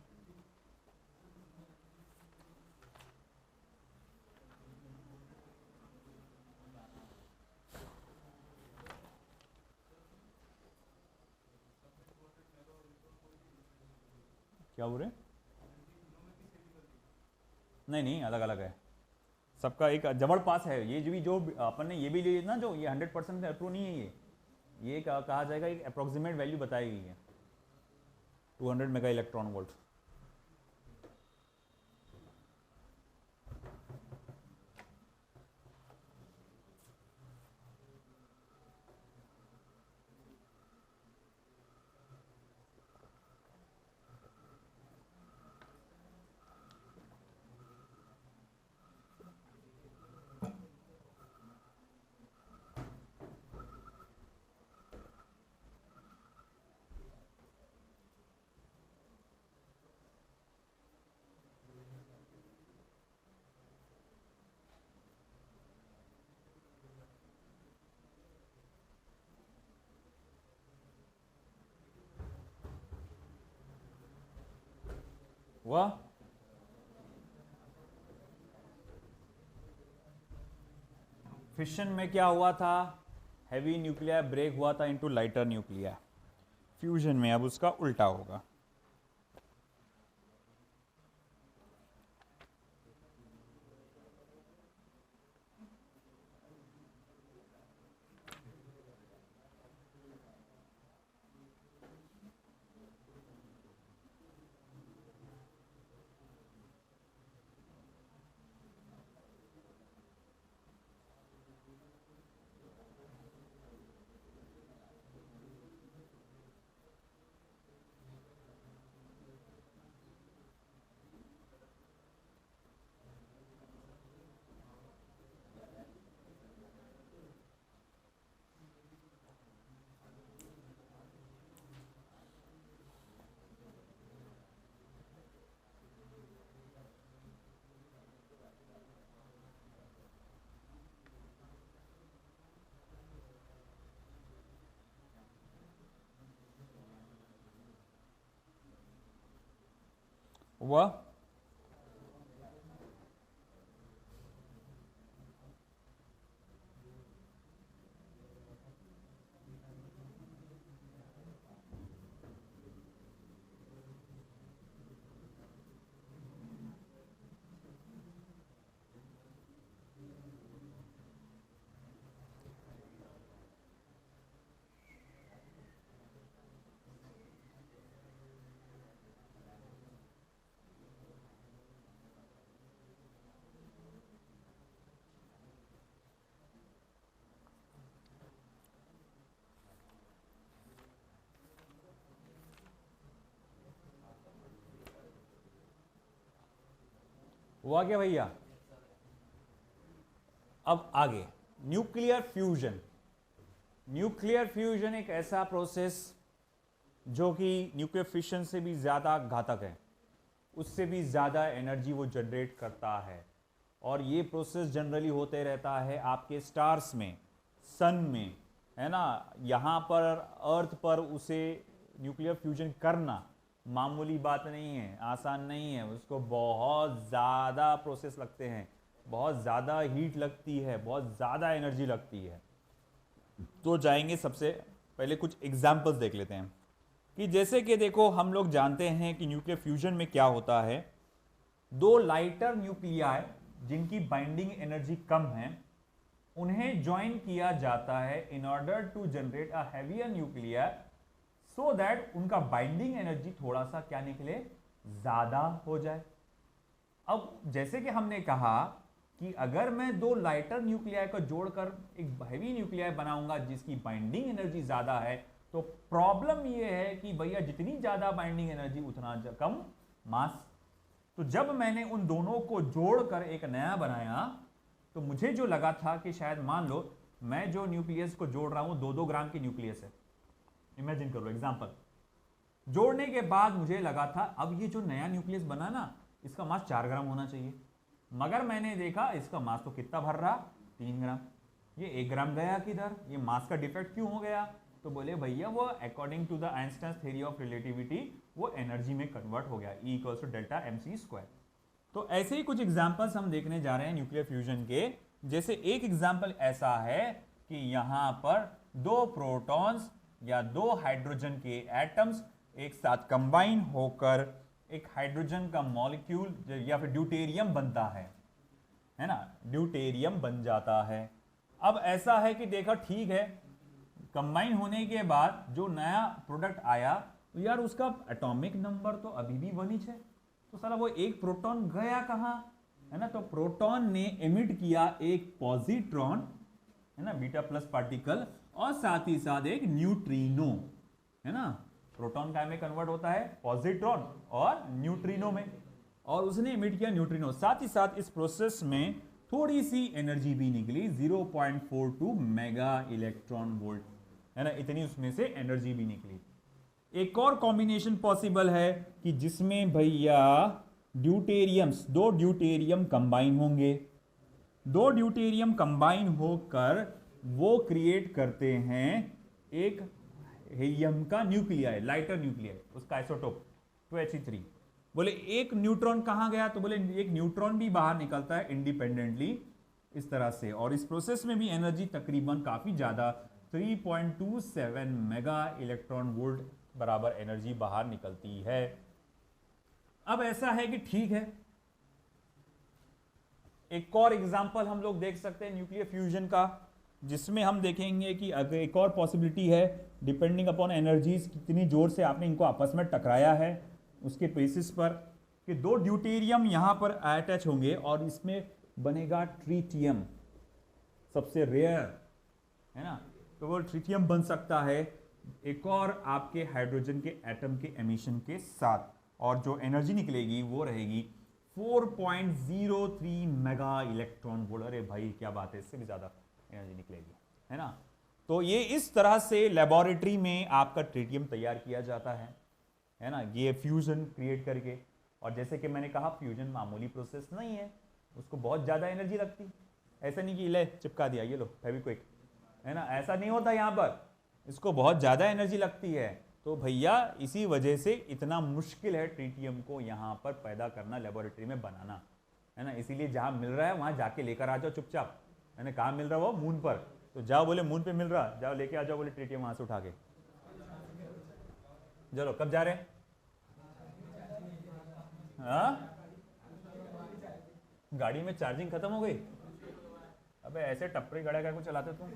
क्या बोल रहे? नहीं नहीं, अलग अलग है सबका, एक जबड़ पास है। ये जो अपन ने ये भी लिए ना, जो ये 100% अप्रूव नहीं है, ये कहा जाएगा एक अप्रोक्सीमेट वैल्यू बताई गई है, 200 मेगा इलेक्ट्रॉन वोल्ट। वाह, फिशन में क्या हुआ था, हैवी न्यूक्लियर ब्रेक हुआ था इनटू लाइटर न्यूक्लियर। फ्यूजन में अब उसका उल्टा होगा। हुआ, हुआ क्या भैया। अब आगे न्यूक्लियर फ्यूजन। न्यूक्लियर फ्यूजन एक ऐसा प्रोसेस जो कि न्यूक्लियर फिशन से भी ज़्यादा घातक है, उससे भी ज़्यादा एनर्जी वो जनरेट करता है। और ये प्रोसेस जनरली होते रहता है आपके स्टार्स में, सन में, है ना। यहाँ पर अर्थ पर उसे न्यूक्लियर फ्यूजन करना मामूली बात नहीं है, आसान नहीं है। उसको बहुत ज़्यादा प्रोसेस लगते हैं, बहुत ज़्यादा हीट लगती है, बहुत ज़्यादा एनर्जी लगती है। तो जाएंगे, सबसे पहले कुछ एग्जाम्पल्स देख लेते हैं कि जैसे कि देखो, हम लोग जानते हैं कि न्यूक्लियर फ्यूजन में क्या होता है, 2 लाइटर न्यूक्लियाई जिनकी बाइंडिंग एनर्जी कम है, उन्हें ज्वाइन किया जाता है in order to generate a heavier nuclear, so that उनका बाइंडिंग एनर्जी थोड़ा सा क्या निकले, ज्यादा हो जाए। अब जैसे कि हमने कहा कि अगर मैं 2 लाइटर न्यूक्लियाई को जोड़कर एक हैवी न्यूक्लियाई बनाऊंगा जिसकी बाइंडिंग एनर्जी ज्यादा है, तो प्रॉब्लम यह है कि भैया जितनी ज्यादा बाइंडिंग एनर्जी उतना कम मास। तो जब मैंने उन दोनों को जोड़कर एक नया बनाया तो मुझे जो लगा था कि शायद मान लो मैं जो न्यूक्लियस को जोड़ रहा हूं 2-2 ग्राम की न्यूक्लियस है, इमेजिन करो एग्जांपल। जोड़ने के बाद मुझे लगा था अब ये जो नया न्यूक्लियस बना ना इसका मास 4 ग्राम होना चाहिए, मगर मैंने देखा इसका मास तो कितना भर रहा 3 ग्राम, ये 1 ग्राम गया किधर, ये मास का डिफेक्ट क्यों हो गया? तो बोले भैया वो according to the Einstein theory of relativity वो एनर्जी में कन्वर्ट हो गया, E equals to delta mc²। तो ऐसे ही कुछ एग्जांपल्स हम देखने जा रहे हैं न्यूक्लियर फ्यूजन के। जैसे एक एग्जांपल ऐसा है कि यहां पर 2 प्रोटॉन्स या 2 हाइड्रोजन के एटम्स एक साथ कंबाइन होकर एक हाइड्रोजन का मॉलिक्यूल या फिर ड्यूटेरियम बनता है ना, ड्यूटेरियम बन जाता है। अब ऐसा है कि देखा ठीक है, कंबाइन होने के बाद जो नया प्रोडक्ट आया तो यार उसका एटॉमिक नंबर तो अभी भी 1 ही है, तो साला वो एक प्रोटॉन गया कहां, है ना? तो प्रोटॉन ने एमिट किया एक पॉजिट्रॉन, है ना, बीटा प्लस पार्टिकल, और साथ ही साथ एक न्यूट्रिनो, है ना। प्रोटॉन काय में कन्वर्ट होता है? पॉजिट्रॉन और न्यूट्रिनो में, और उसने एमिट किया न्यूट्रिनो। साथ ही साथ इस प्रोसेस में थोड़ी सी एनर्जी भी निकली, 0.42 मेगा इलेक्ट्रॉन वोल्ट, है ना, इतनी उसमें से एनर्जी भी निकली। एक और कॉम्बिनेशन पॉसिबल है कि जिसमें भैया ड्यूटेरियम्स, 2 ड्यूटेरियम कंबाइन होंगे, 2 ड्यूटेरियम कंबाइन होकर वो क्रिएट करते हैं एक हीलियम का न्यूक्लियाई, लाइटर न्यूक्लियाई, उसका आइसोटोप 2He3। बोले एक न्यूट्रॉन कहां गया? तो बोले एक न्यूट्रॉन भी बाहर निकलता है इंडिपेंडेंटली इस तरह से, और इस प्रोसेस में भी एनर्जी तकरीबन काफी ज्यादा 3.27 मेगा इलेक्ट्रॉन वोल्ट बराबर एनर्जी बाहर निकलती है। अब ऐसा है कि ठीक है, एक और एग्जांपल हम लोग देख सकते हैं न्यूक्लियर फ्यूजन का, जिसमें हम देखेंगे कि अगर एक और पॉसिबिलिटी है, डिपेंडिंग अपॉन एनर्जीज कितनी जोर से आपने इनको आपस में टकराया है उसके बेसिस पर, कि 2 ड्यूटेरियम यहां पर अटैच होंगे और इसमें बनेगा ट्रीटियम, सबसे रेयर, है ना। तो वो ट्रीटियम बन सकता है एक और आपके हाइड्रोजन के एटम के एमिशन के साथ, और जो एनर्जी निकलेगी वो रहेगी 4.03 मेगा इलेक्ट्रॉन वोल्ट। अरे भाई क्या बात है, इससे भी ज्यादा एनर्जी निकलेगी, है ना। तो ये इस तरह से लेबोरेटरी में आपका ट्रीटियम तैयार किया जाता है ना, ये फ्यूजन क्रिएट करके। और जैसे कि मैंने कहा फ्यूजन मामूली प्रोसेस नहीं है, उसको बहुत ज्यादा एनर्जी लगती, ऐसा नहीं कि ले चिपका दिया ये लो फेविक्विक, है ना, ऐसा नहीं होता यहाँ पर, इसको बहुत ज्यादा एनर्जी लगती है। तो भैया इसी वजह से इतना मुश्किल है ट्रीटियम को यहाँ पर पैदा करना, लेबोरेटरी में बनाना, है ना। इसीलिए जहां मिल रहा है वहां जाके लेकर आ जाओ चुपचाप, है ना। कहाँ मिल रहा है वो? मून पर, तो जाओ, बोले मून पे मिल रहा, जाओ लेके आ जाओ, बोले ट्रीटियम वहां से उठा के। चलो कब जा रहे हैं? हाँ, गाड़ी में चार्जिंग खत्म हो गई? अबे ऐसे टपरी गड़ा क्या कुछ चलाते तुम?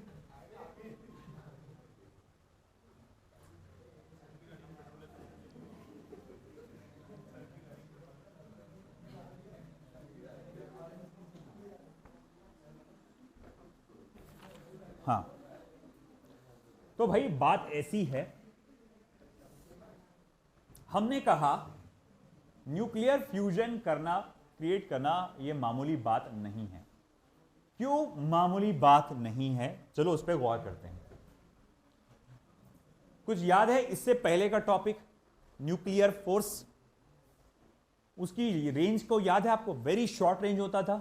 हाँ, तो भाई बात ऐसी है, हमने कहा न्यूक्लियर फ्यूजन करना, क्रिएट करना ये मामूली बात नहीं है। क्यों मामूली बात नहीं है? चलो उस पर गौर करते हैं। कुछ याद है इससे पहले का टॉपिक न्यूक्लियर फोर्स? उसकी रेंज को याद है आपको? वेरी शॉर्ट रेंज होता था,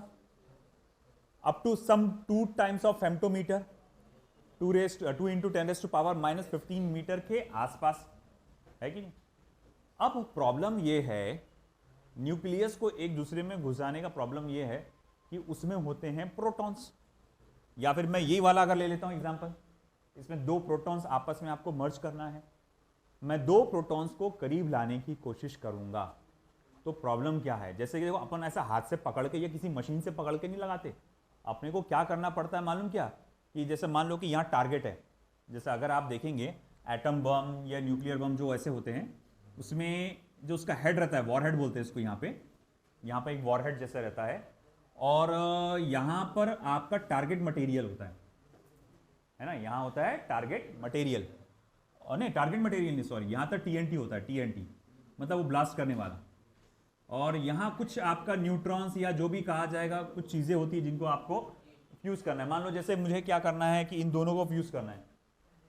up to some 2 times of femtometre, 2 into 10⁻⁻15 metre के आसपास, है कि नहीं? अब प्रॉब्लम यह है, न्यूक्लियस को एक दूसरे में घुसाने का प्रॉब्लम यह है कि उसमें होते हैं प्रोटॉन्स, या फिर मैं यही वाला अगर ले लेता हूं एग्जांपल, इसमें 2 प्रोटॉन्स आपस में आपको मर्ज करना है, मैं 2 प्रोटॉन्स को करीब लाने की कोशिश करूंगा। तो प्रॉब्लम क्या है? जैसे कि देखो, अपन ऐसा हाथ से पकड़ के या किसी मशीन से पकड़ के नहीं लगाते, अपने को क्या करना पड़ता है मालूम क्या? कि जैसे मान लो कि यहाँ टारगेट है, जैसे अगर आप देखेंगे एटम बम या न्यूक्लियर बम जो ऐसे होते हैं, उसमें जो उसका हेड रहता है, वॉरहेड बोलते हैं इसको, यहाँ पे एक वॉरहेड जैसा रहता है, और यहाँ पर आपका टारगेट मटेरियल होता है ना, यहाँ होता है टारगेट मटेरियल, और नहीं टारगेट मटेरियल नहीं, सॉरी, यहाँ तक TNT होता है, TNT मतलब वो ब्लास्ट करने वाला, और यहाँ कुछ आपका न्यूट्रॉन्स या जो भी कहा जाएगा कुछ चीज़ें होती है जिनको आपको फ्यूज़ करना है। मान लो जैसे मुझे क्या करना है कि इन दोनों को फ्यूज़ करना है,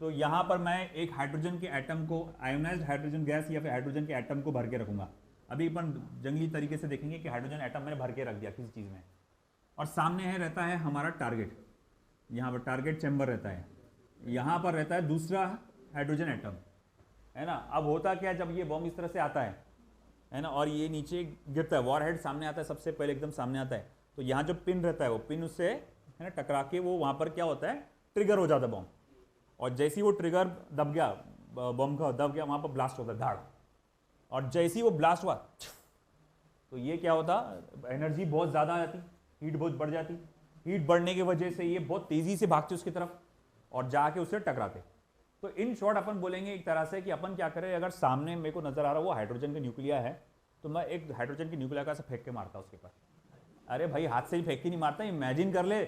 तो यहाँ पर मैं एक हाइड्रोजन के एटम को, आयोनाइज्ड हाइड्रोजन गैस या फिर हाइड्रोजन के एटम को भर के रखूंगा। अभी अपन जंगली तरीके से देखेंगे कि हाइड्रोजन एटम मैंने भर के रख दिया किसी चीज़ में, और सामने है रहता है हमारा टारगेट, यहाँ पर टारगेट चैम्बर रहता है, यहाँ पर रहता है दूसरा हाइड्रोजन एटम, है ना। अब होता क्या है, जब ये बॉम्ब इस तरह से आता है ना, और ये नीचे गिरता है, वॉरहेड सामने आता है, सबसे पहले एकदम सामने आता है, तो यहाँ जो पिन रहता है वो पिन उससे है ना टकरा के वो वहाँ पर क्या होता है, ट्रिगर हो जाता है बॉम्ब, और जैसे ही वो ट्रिगर दब गया, बॉम्ब का दब गया, वहाँ पर ब्लास्ट होता है धाड़, और जैसे ही वो ब्लास्ट हुआ तो ये क्या होता, एनर्जी बहुत ज़्यादा आ जाती, हीट बहुत बढ़ जाती, हीट बढ़ने की वजह से ये बहुत तेज़ी से भागते उसकी तरफ और जाके उससे टकराते। तो इन शॉर्ट अपन बोलेंगे एक तरह से कि अपन क्या करें, अगर सामने मेरे को नजर आ रहा वो हाइड्रोजन का न्यूक्लिया है, तो मैं एक हाइड्रोजन की न्यूक्लिया का से फेंक के मारता उसके पास। अरे भाई हाथ से ही फेंक के नहीं मारता, इमेजिन कर ले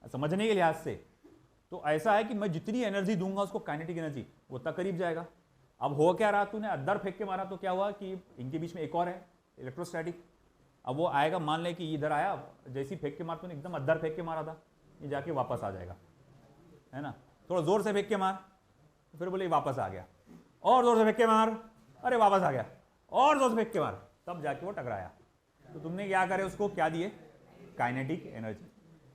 समझने के लिहाज से। तो ऐसा है कि मैं जितनी एनर्जी दूंगा उसको, काइनेटिक एनर्जी, वो उतना करीब जाएगा। अब हो क्या रहा, तूने अंदर फेंक के मारा तो क्या हुआ कि इनके बीच में एक और है इलेक्ट्रोस्टैटिक, अब वो आएगा, मान ले कि इधर आया, जैसे ही फेंक के मार, तूने एकदम अंदर फेंक के मारा था, ये जाके वापस आ जाएगा, है ना। थोड़ा जोर से फेंक के मार, फिर बोले वापस आ गया, और जोर से फेंक के मार, अरे वापस आ गया, और जोर से फेंक के मार, तब जाके वो टकराया। तो तुमने क्या करे, उसको क्या दिए, काइनेटिक एनर्जी।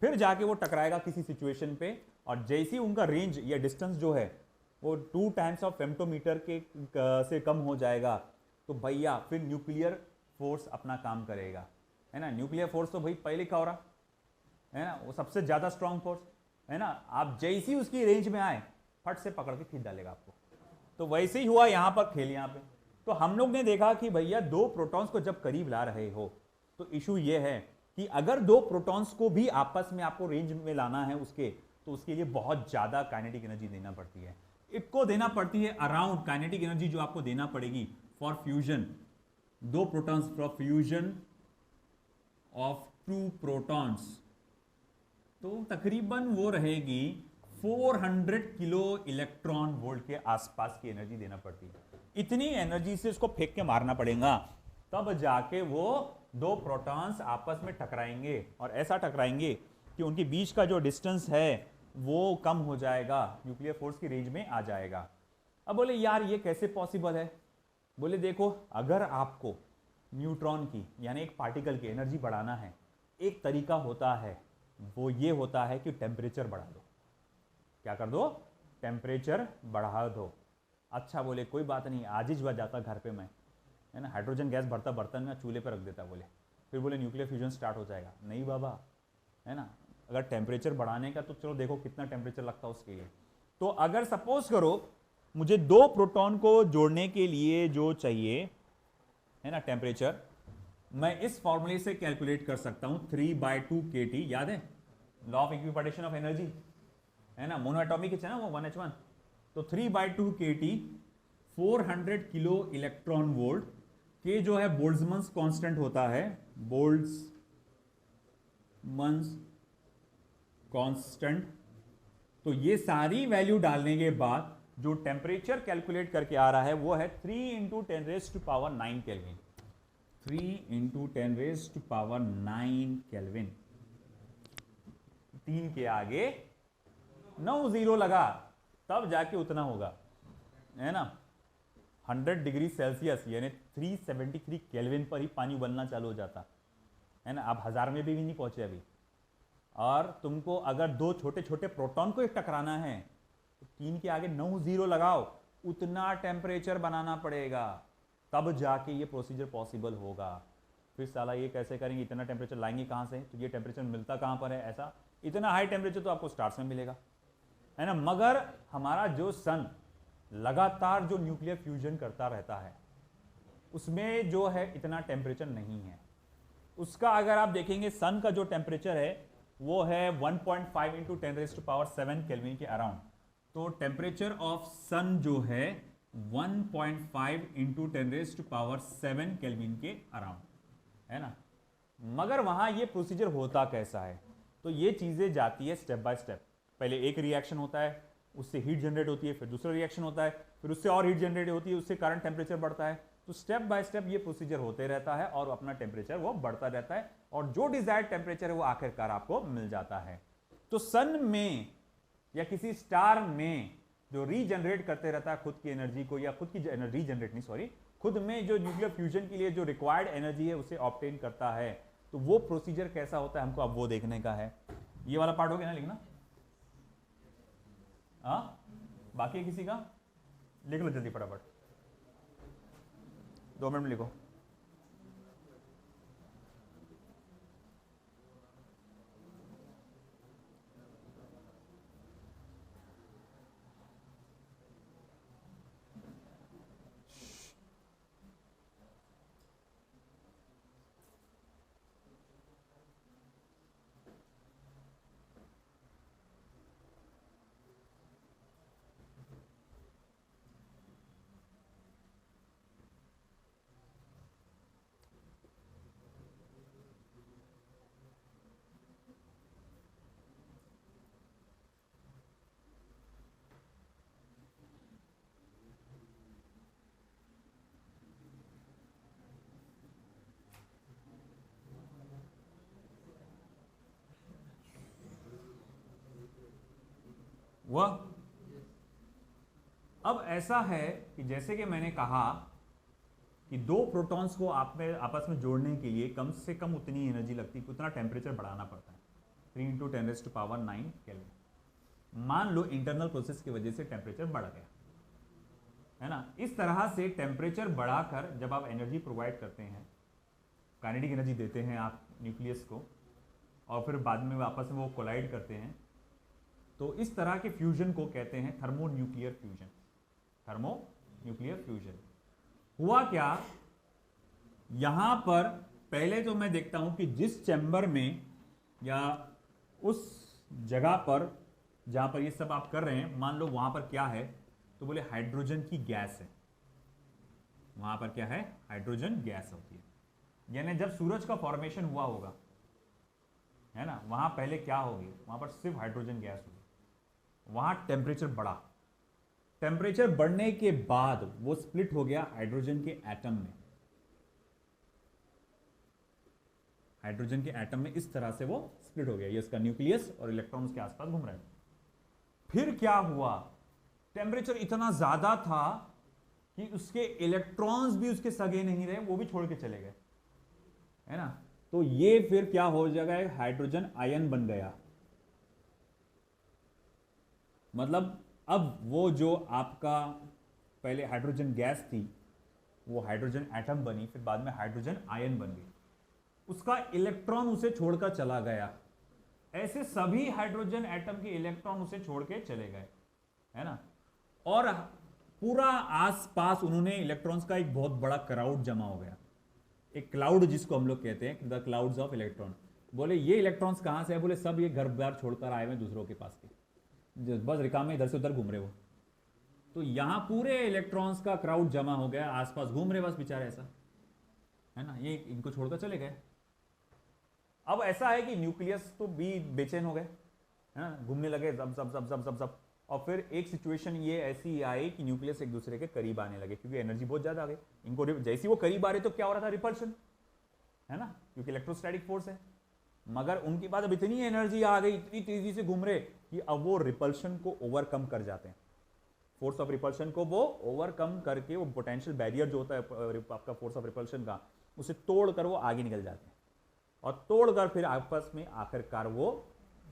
फिर जाके वो टकराएगा किसी सिचुएशन पे, और जैसे ही उनका रेंज या डिस्टेंस जो है वो 2 टाइम्स ऑफ फेम्टोमीटर के से कम हो जाएगा, तो भैया फिर न्यूक्लियर फोर्स अपना काम करेगा, है ना। न्यूक्लियर फोर्स तो भाई पहले का हो रहा है ना, वो सबसे ज्यादा स्ट्रांग फोर्स है ना। आप जैसे ही उसकी रेंज में आए, फट से पकड़ के खींच डालेगा आपको। तो वैसे ही हुआ यहाँ पर खेल, यहाँ पे तो हम लोग ने देखा कि भैया दो प्रोटॉन्स को जब करीब ला रहे हो, तो इशू ये है कि अगर दो प्रोटॉन्स को भी आपस में आपको रेंज में लाना है उसके, तो उसके लिए बहुत ज्यादा काइनेटिक एनर्जी देना पड़ती है। इसको देना पड़ती है अराउंड, काइनेटिक एनर्जी जो आपको देना पड़ेगी फॉर फ्यूजन, दो protons, for fusion of 2 protons, तो तकरीबन वो रहेगी 400 किलो इलेक्ट्रॉन वोल्ट के आसपास की एनर्जी देना पड़ती है। इतनी एनर्जी से उसको फेंक के मारना पड़ेगा, तब जाके वो दो प्रोटॉन्स आपस में टकराएंगे, और ऐसा टकराएंगे कि उनके बीच का जो डिस्टेंस है वो कम हो जाएगा, न्यूक्लियर फोर्स की रेंज में आ जाएगा। अब बोले यार ये कैसे पॉसिबल है, बोले देखो, अगर आपको न्यूट्रॉन की यानी एक पार्टिकल की एनर्जी बढ़ाना है, एक तरीका होता है, वो ये होता है कि टेम्परेचर बढ़ा दो। क्या कर दो, टेम्परेचर बढ़ा दो। अच्छा बोले कोई बात नहीं, आज ही जाता घर पे मैं, है ना, हाइड्रोजन गैस भरता बर्तन में चूल्हे पे रख देता, बोले फिर बोले न्यूक्लियर फ्यूजन स्टार्ट हो जाएगा। नहीं बाबा, है ना, अगर टेम्परेचर बढ़ाने का तो चलो देखो कितना टेम्परेचर लगता है उसके लिए। तो अगर सपोज करो मुझे दो प्रोटॉन को जोड़ने के लिए जो चाहिए, है ना, टेम्परेचर, मैं इस फॉर्मूले से कैलकुलेट कर सकता हूं, 3/2 kT, याद है law of equipartition of energy, है ना, मोनोएटॉमिक है ना वो 1h1, तो 3/2 kT 400 किलो इलेक्ट्रॉन वोल्ट के जो है बोल्ट्जमैन कांस्टेंट होता है, बोल्ट्जमैन कांस्टेंट। तो ये सारी वैल्यू डालने के बाद जो टेम्परेचर कैलकुलेट करके आ रहा है वो है 3 × 10⁹ केल्विन, 3 × 10⁹ केल्विन। 3 के आगे 9 जीरो लगा, तब जाके उतना होगा, है ना। 100 डिग्री सेल्सियस यानी 373 केल्विन पर ही पानी उबलना चालू हो जाता, है ना। आप 1000 में भी नहीं पहुंचे अभी, और तुमको अगर दो छोटे छोटे प्रोटॉन को एक टकराना है, तो 3 के आगे 9 जीरो लगाओ, उतना टेम्परेचर बनाना पड़ेगा, तब जाके ये प्रोसीजर पॉसिबल होगा। फिर साला ये कैसे करेंगे, इतना टेम्परेचर लाएंगे कहां से, तो ये टेम्परेचर मिलता कहां पर है, ऐसा इतना हाई टेम्परेचर तो आपको स्टार्स में मिलेगा, है ना। मगर हमारा जो सन लगातार जो न्यूक्लियर फ्यूजन करता रहता है, उसमें जो है इतना टेम्परेचर नहीं है उसका। अगर आप देखेंगे सन का जो टेम्परेचर है वो है 1.5 × 10⁷ केल्विन के अराउंड। तो टेम्परेचर ऑफ सन जो है 1.5 × 10⁷ केल्विन के अराउंड, है ना। मगर वहां ये प्रोसीजर होता कैसा है, तो ये चीजें जाती है स्टेप बाय स्टेप। पहले एक रिएक्शन होता है, उससे हीट जनरेट होती है, फिर दूसरा रिएक्शन होता है, फिर उससे और हीट जनरेट होती है, उससे कारण टेम्परेचर बढ़ता है, तो स्टेप बाय स्टेप ये प्रोसीजर होते रहता है और अपना टेम्परेचर वो बढ़ता रहता है और जो डिजायर्ड टेम्परेचर है वो आखिरकार आपको मिल जाता है। तो सन में या किसी स्टार में जो रीजनरेट करते रहता है खुद की एनर्जी को, या खुद की रीजनरेट नहीं सॉरी खुद में जो न्यूक्लियर फ्यूजन के लिए जो रिक्वायर्ड एनर्जी है उसे ऑब्टेन करता है, तो वो प्रोसीजर कैसा होता है हमको अब वो देखने का है। ये वाला पार्ट हो गया ना लिखना? हाँ, बाकी किसी का? लिख लो जल्दी फटाफट, 2 मिनट में लिखो। वह अब ऐसा है कि जैसे कि मैंने कहा कि 2 प्रोटॉन्स को आपस में जोड़ने के लिए कम से कम उतनी एनर्जी लगती है, उतना टेम्परेचर बढ़ाना पड़ता है, 3 × 10⁻⁹ केल्विन। मान लो इंटरनल प्रोसेस की वजह से टेम्परेचर बढ़ गया, है ना। इस तरह से टेम्परेचर बढ़ाकर जब आप एनर्जी प्रोवाइड करते हैं, काइनेटिक एनर्जी देते हैं आप न्यूक्लियस को, और फिर बाद में आपस में वो कोलाइड करते हैं, तो इस तरह के फ्यूजन को कहते हैं थर्मोन्यूक्लियर फ्यूजन। थर्मोन्यूक्लियर फ्यूजन हुआ क्या, यहां पर पहले तो मैं देखता हूं कि जिस चैम्बर में या उस जगह पर जहां पर ये सब आप कर रहे हैं, मान लो वहां पर क्या है, तो बोले हाइड्रोजन की गैस है। वहां पर क्या है? हाइड्रोजन गैस होती है। यानी जब सूरज का फॉर्मेशन हुआ होगा, है ना, वहां पहले क्या होगी, वहां पर सिर्फ हाइड्रोजन गैस होगी। वहां टेम्परेचर बढ़ा, टेम्परेचर बढ़ने के बाद वो स्प्लिट हो गया हाइड्रोजन के एटम में। हाइड्रोजन के एटम में इस तरह से वो स्प्लिट हो गया, ये इसका न्यूक्लियस और इलेक्ट्रॉन उसके आसपास घूम रहे हैं। फिर क्या हुआ, टेम्परेचर इतना ज्यादा था कि उसके इलेक्ट्रॉन्स भी उसके सगे नहीं रहे, वो भी छोड़ के चले गए, है ना। तो ये फिर क्या हो जाएगा, हाइड्रोजन आयन बन गया। मतलब अब वो जो आपका पहले हाइड्रोजन गैस थी वो हाइड्रोजन एटम बनी, फिर बाद में हाइड्रोजन आयन बन गई, उसका इलेक्ट्रॉन उसे छोड़कर चला गया। ऐसे सभी हाइड्रोजन एटम के इलेक्ट्रॉन उसे छोड़ के चले गए, है ना। और पूरा आसपास उन्होंने इलेक्ट्रॉन्स का एक बहुत बड़ा क्राउड जमा हो गया, एक क्लाउड जिसको हम लोग कहते हैं, द क्लाउड्स ऑफ इलेक्ट्रॉन। बोले ये इलेक्ट्रॉन्स कहां से है, बोले सब ये घर बार छोड़कर आए हुए दूसरों के पास के, बस रिकाम में इधर से उधर घूम रहे वो। तो यहां पूरे इलेक्ट्रॉन्स का क्राउड जमा हो गया, आसपास घूम रहे बस बेचारे, ऐसा है ना, ये इनको छोड़कर चले गए। अब ऐसा है कि न्यूक्लियस तो भी बेचैन हो गए, है ना, घूमने लगे जब जब जब जब जब जब। और फिर एक सिचुएशन ये ऐसी आई कि न्यूक्लियस एक दूसरे के करीब आने लगे, क्योंकि एनर्जी बहुत ज्यादा आ गई इनको। जैसे वो करीब आ रहे तो क्या हो रहा था, रिपल्शन, है ना, क्योंकि इलेक्ट्रोस्टैटिक फोर्स है। मगर उनके पास अब इतनी एनर्जी आ गई, इतनी तेजी से घूम रहे कि अब वो रिपल्शन को ओवरकम कर जाते हैं। फोर्स ऑफ रिपल्शन को वो ओवरकम करके, वो पोटेंशियल बैरियर जो होता है आपका फोर्स ऑफ रिपल्शन का, उसे तोड़कर वो आगे निकल जाते हैं, और तोड़कर फिर आपस में आखिरकार वो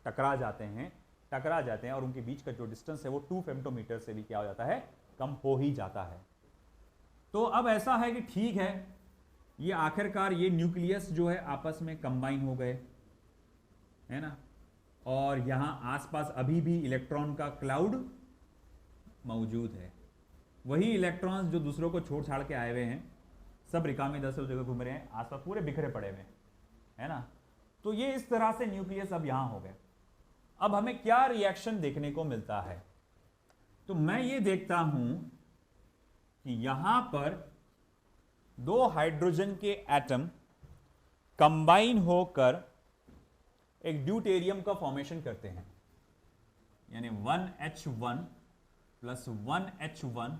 टकरा जाते हैं, और उनके बीच का जो डिस्टेंस है वो 2 फेम्टोमीटर से भी क्या हो जाता है, कम हो ही जाता है। तो अब ऐसा है कि ठीक है, ये आखिरकार ये न्यूक्लियस जो है आपस में कंबाइन हो गए, है ना, और यहां आसपास अभी भी इलेक्ट्रॉन का क्लाउड मौजूद है। वही इलेक्ट्रॉन्स जो दूसरों को छोड़ छाड़ के आए हुए हैं, सब रिकामी दर से जगह घूम रहे हैं, आसपास पूरे बिखरे पड़े हुए हैं, है ना। तो ये इस तरह से न्यूक्लियस अब यहां हो गए। अब हमें क्या रिएक्शन देखने को मिलता है, तो मैं ये देखता हूं कि यहां पर 2 हाइड्रोजन के एटम कंबाइन होकर एक ड्यूटेरियम का फॉर्मेशन करते हैं, यानी 1H1 + 1H1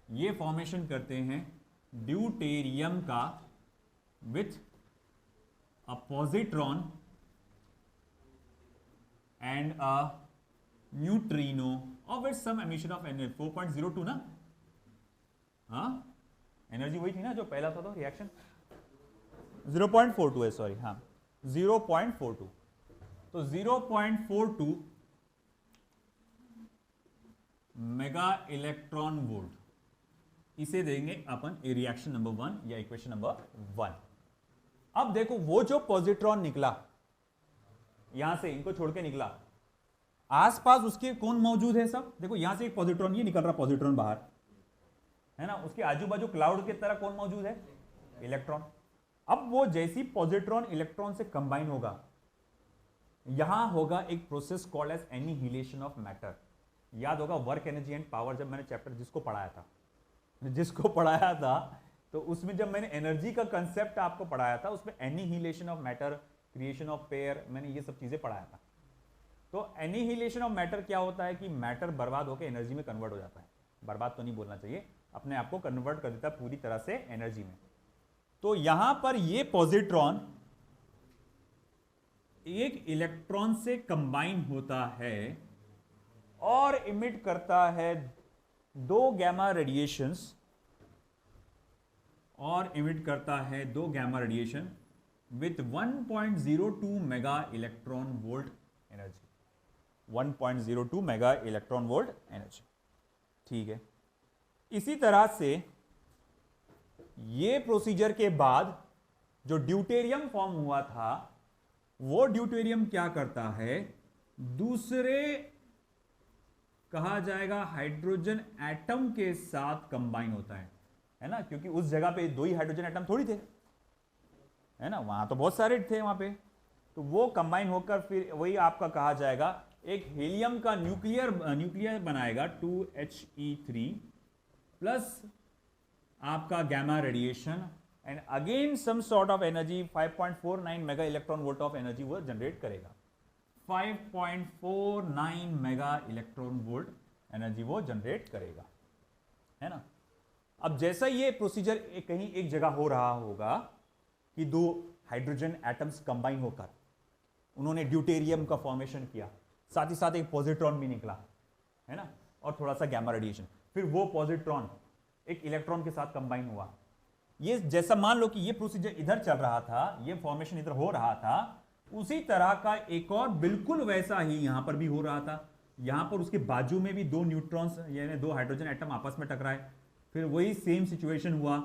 ये फॉर्मेशन करते हैं ड्यूटेरियम का with a positron and a neutrino और with some emission of energy 4.02 ना, हाँ एनर्जी वही थी ना जो पहला था, तो रिएक्शन 0.42 है, सॉरी, हाँ 0.42, तो 0.42 मेगा इलेक्ट्रॉन वोल्ट, इसे देंगे अपन रिएक्शन नंबर 1 या इक्वेशन नंबर 1। अब देखो वो जो पॉजिट्रॉन निकला यहां से, इनको छोड़ के निकला, आसपास उसके कौन मौजूद है सब, देखो यहां से एक पॉजिट्रॉन, ये निकल रहा पॉजिट्रॉन बाहर है ना, उसके आजू बाजू क्लाउड की तरह कौन मौजूद है, इलेक्ट्रॉन। अब वो जैसी पॉजिट्रॉन इलेक्ट्रॉन से कंबाइन होगा, यहां होगा एक process called as annihilation of matter. याद होगा वर्क एनर्जी एंड पावर, जब मैंने चैप्टर जिसको पढ़ाया था तो उसमें जब मैंने एनर्जी का कंसेप्ट आपको पढ़ाया था, उसमें annihilation of matter, creation of pair, मैंने ये सब चीजें पढ़ाया था। तो एनिहिलेशन ऑफ मैटर क्या होता है कि मैटर बर्बाद होकर एनर्जी में कन्वर्ट हो जाता है, बर्बाद तो नहीं बोलना चाहिए, अपने आप को कन्वर्ट कर देता है पूरी तरह से एनर्जी में। तो यहां पर ये पॉजिट्रॉन एक इलेक्ट्रॉन से कंबाइन होता है और इमिट करता है 2 gamma radiations, with 1.02 mega electron volt energy, 1.02 mega electron volt energy, ठीक है। इसी तरह से ये प्रोसीजर के बाद जो ड्यूटेरियम फॉर्म हुआ था, वो ड्यूटेरियम क्या करता है, दूसरे कहा जाएगा हाइड्रोजन एटम के साथ कंबाइन होता है ना, क्योंकि उस जगह पे 2 ही हाइड्रोजन एटम थोड़ी थे, है ना, वहां तो बहुत सारे थे वहां पे, तो वो कंबाइन होकर फिर वही आपका कहा जाएगा एक हीलियम का न्यूक्लियर बनाएगा 2He3 प्लस आपका gamma radiation and again some sort of energy 5.49 mega electron volt of energy वो जनरेट करेगा, 5.49 मेगा इलेक्ट्रॉन वोल्ट एनर्जी वो जनरेट करेगा, है ना। अब जैसा ये प्रोसीजर कहीं एक जगह हो रहा होगा कि 2 हाइड्रोजन एटम्स कंबाइन होकर उन्होंने ड्यूटेरियम का फॉर्मेशन किया, साथ ही साथ एक पॉजिट्रॉन भी निकला, है ना, और थोड़ा सा गैमा रेडिएशन, फिर वो पॉजिट्रॉन एक इलेक्ट्रॉन के साथ कंबाइन हुआ। ये जैसा मान लो कि ये प्रोसीजर इधर चल रहा था, ये फॉर्मेशन इधर हो रहा था, उसी तरह का एक और बिल्कुल वैसा ही यहां पर भी हो रहा था। यहां पर उसके बाजू में भी 2 न्यूट्रॉन्स यानी 2 हाइड्रोजन एटम आपस में टकराए, फिर वही सेम सिचुएशन हुआ,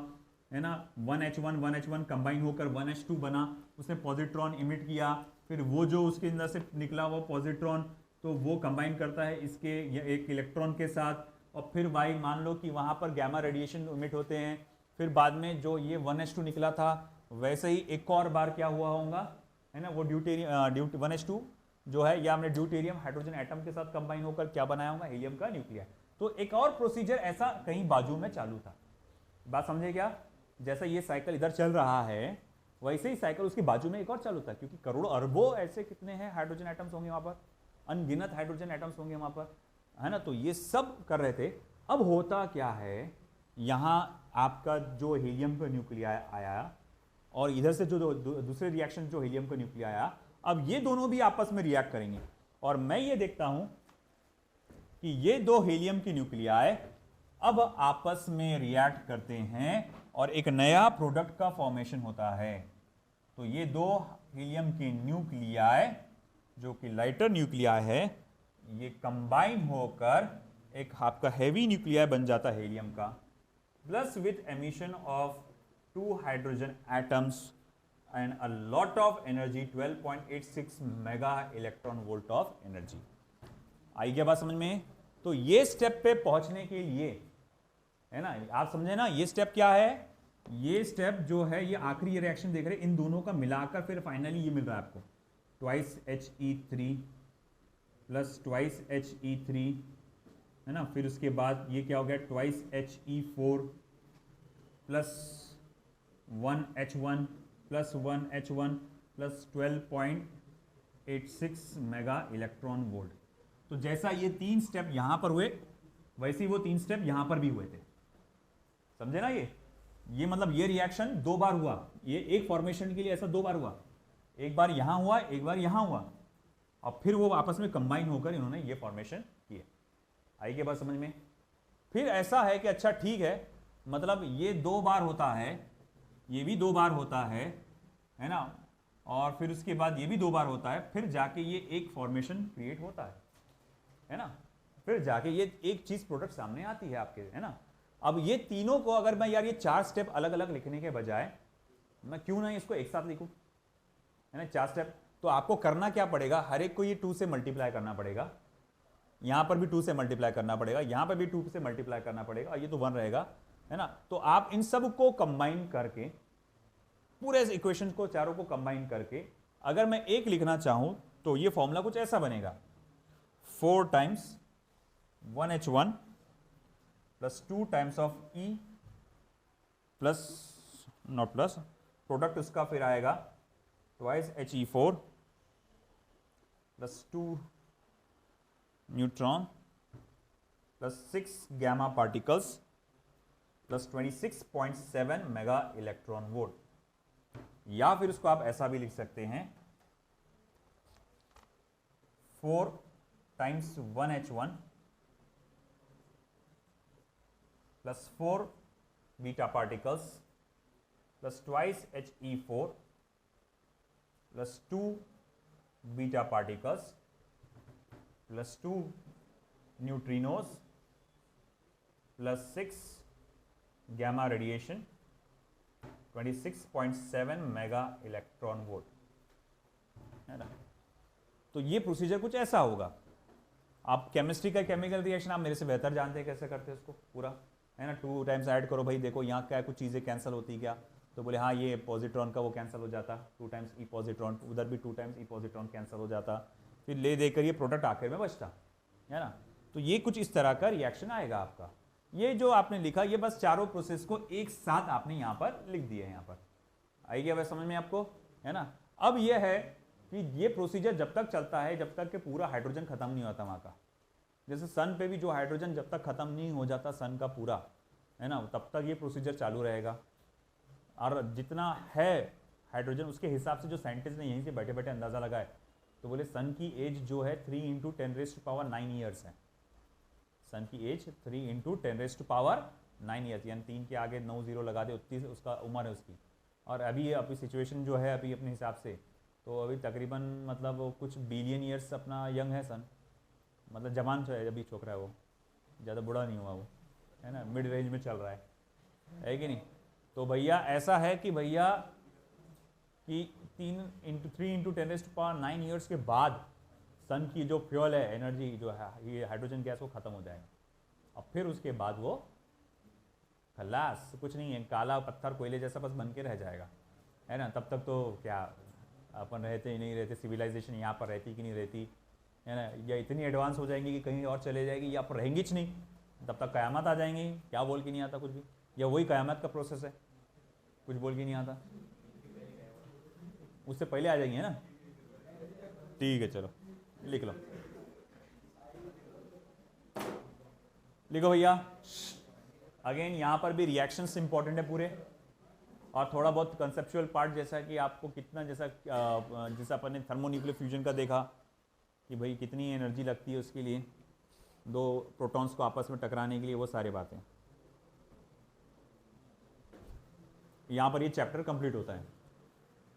है ना, 1H1 कंबाइन होकर 1H2 बना, उसने पॉजिट्रॉन इमिट किया, फिर वो जो उसके अंदर से निकला वो पॉजिट्रॉन, तो वो कंबाइन करता है इसके एक इलेक्ट्रॉन के साथ, और फिर भाई मान लो कि वहां पर गैमा रेडिएशन इमिट होते हैं, फिर बाद में जो ये 1H2 निकला था वैसे ही एक और बार क्या हुआ होगा, है ना, वो ड्यूटेरियम 1H2 जो है या हमने ड्यूटेरियम हाइड्रोजन एटम के साथ कंबाइन होकर क्या बनाया होगा, हीलियम का न्यूक्लियर। तो एक और प्रोसीजर ऐसा कहीं बाजू में चालू था, बात समझे क्या, जैसा ये साइकिल इधर चल रहा है वैसे ही साइकिल उसके बाजू में एक और चालू था, क्योंकि करोड़ों अरबों ऐसे कितने हैं हाइड्रोजन एटम्स होंगे वहां पर, अनगिनत हाइड्रोजन एटम्स होंगे वहां पर, है ना, तो ये सब कर रहे थे। अब होता क्या है, यहां आपका जो हीलियम का न्यूक्लियर आया और इधर से जो दूसरे रिएक्शन जो हीलियम का न्यूक्लियर आया, अब ये दोनों भी आपस में रिएक्ट करेंगे, और मैं ये देखता हूं कि ये 2 हीलियम के न्यूक्लियाई अब आपस में रिएक्ट करते हैं और एक नया प्रोडक्ट का फॉर्मेशन होता है। तो ये 2 हीलियम के न्यूक्लियाई जो कि लाइटर न्यूक्लियाई है, ये कंबाइन होकर एक आपका हैवी न्यूक्लियाई बन जाता है हीलियम का, plus with emission of 2 hydrogen atoms and a lot of energy 12.86 mega electron volt of energy. आई क्या बात समझ में। तो ये स्टेप पे पहुंचने के लिए, है ना, आप समझे ना, ये स्टेप क्या है, ये स्टेप जो है ये आखिरी ये रिएक्शन देख रहे हैं, इन दोनों का मिलाकर फिर फाइनली ये मिल रहा है आपको 2He3 प्लस 2He3, है ना, फिर उसके बाद ये क्या हो गया 2He4 plus 1H1 plus 1H1 plus 12.86 mega electron volt. तो जैसा ये 3 स्टेप यहां पर हुए वैसे ही वो 3 स्टेप यहां पर भी हुए थे, समझे ना। ये ये मतलब ये रिएक्शन 2 बार हुआ, ये एक फॉर्मेशन के लिए ऐसा 2 बार हुआ, एक बार यहां हुआ, एक बार यहां हुआ, और फिर वो आपस में कंबाइन होकर इन्होंने ये फॉर्मेशन किए। आई के बात समझ में? फिर ऐसा है कि अच्छा ठीक है, मतलब ये 2 बार होता है, ये भी 2 बार होता है ना, और फिर उसके बाद ये भी 2 बार होता है, फिर जाके ये एक फॉर्मेशन क्रिएट होता है ना, फिर जाके ये एक चीज प्रोडक्ट सामने आती है आपके, है ना। अब ये तीनों को अगर मैं यार ये 4 स्टेप अलग अलग लिखने के बजाय मैं क्यों ना इसको एक साथ लिखूं, है ना, 4 स्टेप। तो आपको करना क्या पड़ेगा, हर एक को ये 2 से मल्टीप्लाई करना पड़ेगा, यहां पर भी 2 से मल्टीप्लाई करना पड़ेगा, यहां पर भी 2 से मल्टीप्लाई करना पड़ेगा, और ये तो 1 रहेगा, है ना। तो आप इन सब को कंबाइन करके, पूरे इक्वेशन को चारों को कंबाइन करके अगर मैं एक लिखना चाहूं तो ये फॉर्मूला कुछ ऐसा बनेगा, 4 times 1H1 plus 2 times of E plus, not plus, product उसका फिर आएगा twice He4 plus 2 neutron plus 6 gamma particles plus 26.7 mega electron volt. या फिर उसको आप ऐसा भी लिख सकते हैं, 4 times 1H1 plus 4 beta particles plus twice He4 plus 2 beta particles plus 2 neutrinos plus 6 gamma radiation 26.7 mega electron volt, है ना। तो ये प्रोसीजर कुछ ऐसा होगा। आप केमिस्ट्री का केमिकल रिएक्शन आप मेरे से बेहतर जानते हैं कैसे करते हैं उसको पूरा, है ना। 2 टाइम्स ऐड करो भाई, देखो यहाँ क्या कुछ चीज़ें कैंसिल होती क्या, तो बोले हाँ ये पॉजिट्रॉन का वो कैंसिल हो जाता, 2 टाइम्स ई पॉजिट्रॉन, उधर भी 2 टाइम्स ई पॉजिट्रॉन कैंसिल हो जाता, फिर ले देकर ये प्रोडक्ट आखिर में बचता, है ना। तो ये कुछ इस तरह का रिएक्शन आएगा आपका। ये जो आपने लिखा ये बस चारों प्रोसेस को एक साथ आपने यहाँ पर लिख दिए हैं, यहाँ पर आई गया समझ में आपको, है ना। अब ये है कि ये प्रोसीजर जब तक चलता है जब तक कि पूरा हाइड्रोजन खत्म नहीं होता वहाँ का। जैसे सन पे भी जो हाइड्रोजन जब तक खत्म नहीं हो जाता सन का पूरा, है ना, तब तक ये प्रोसीजर चालू रहेगा। और जितना है हाइड्रोजन उसके हिसाब से जो साइंटिस्ट ने यहीं से बैठे बैठे अंदाज़ा लगाए, तो बोले सन की एज जो है 3 × 10⁻9 ईयर्स है। सन की एज 3 × 10⁻9 ईयर्स, यानी 3 के आगे 9 0 लगा दे, उतनी उसका उम्र है उसकी। और अभी अभी सिचुएशन जो है अभी अपने हिसाब से, तो अभी तकरीबन मतलब कुछ बिलियन ईयर्स अपना यंग है सन, मतलब जवान है अभी छोकरा है वो, ज़्यादा बूढ़ा नहीं हुआ वो, है ना, मिड रेंज में चल रहा है कि नहीं। तो भैया ऐसा है कि भैया कि 3 × 10⁻9 ईयर्स के बाद सन की जो फ्यूल है, एनर्जी जो है, ये हाइड्रोजन गैस वो ख़त्म हो जाएगा। और फिर उसके बाद वो खलास, कुछ नहीं है, काला पत्थर कोयले जैसा बस बन के रह जाएगा, है ना। तब तक तो क्या अपन रहते ही नहीं रहते, सिविलाइजेशन यहाँ पर रहती कि नहीं रहती, है ना, या इतनी एडवांस हो जाएंगी कि कहीं और चले जाएगी, या पर रहेंगी ही नहीं, तब तक क़यामत आ जाएंगी। क्या बोल के नहीं आता कुछ भी, या वही क़यामत का प्रोसेस है, कुछ बोल के नहीं आता, उससे पहले आ जाएंगे, है ना। ठीक है, चलो लिख लो, लिखो भैया। अगेन यहाँ पर भी रिएक्शंस इंपॉर्टेंट है पूरे, और थोड़ा बहुत कंसेप्चुअल पार्ट, जैसा कि आपको कितना जैसा अपन ने थर्मोन्यूक्लियर फ्यूजन का देखा कि भाई कितनी एनर्जी लगती है उसके लिए 2 प्रोटॉन्स को आपस में टकराने के लिए, वो सारी बातें यहाँ पर ये चैप्टर कंप्लीट होता है।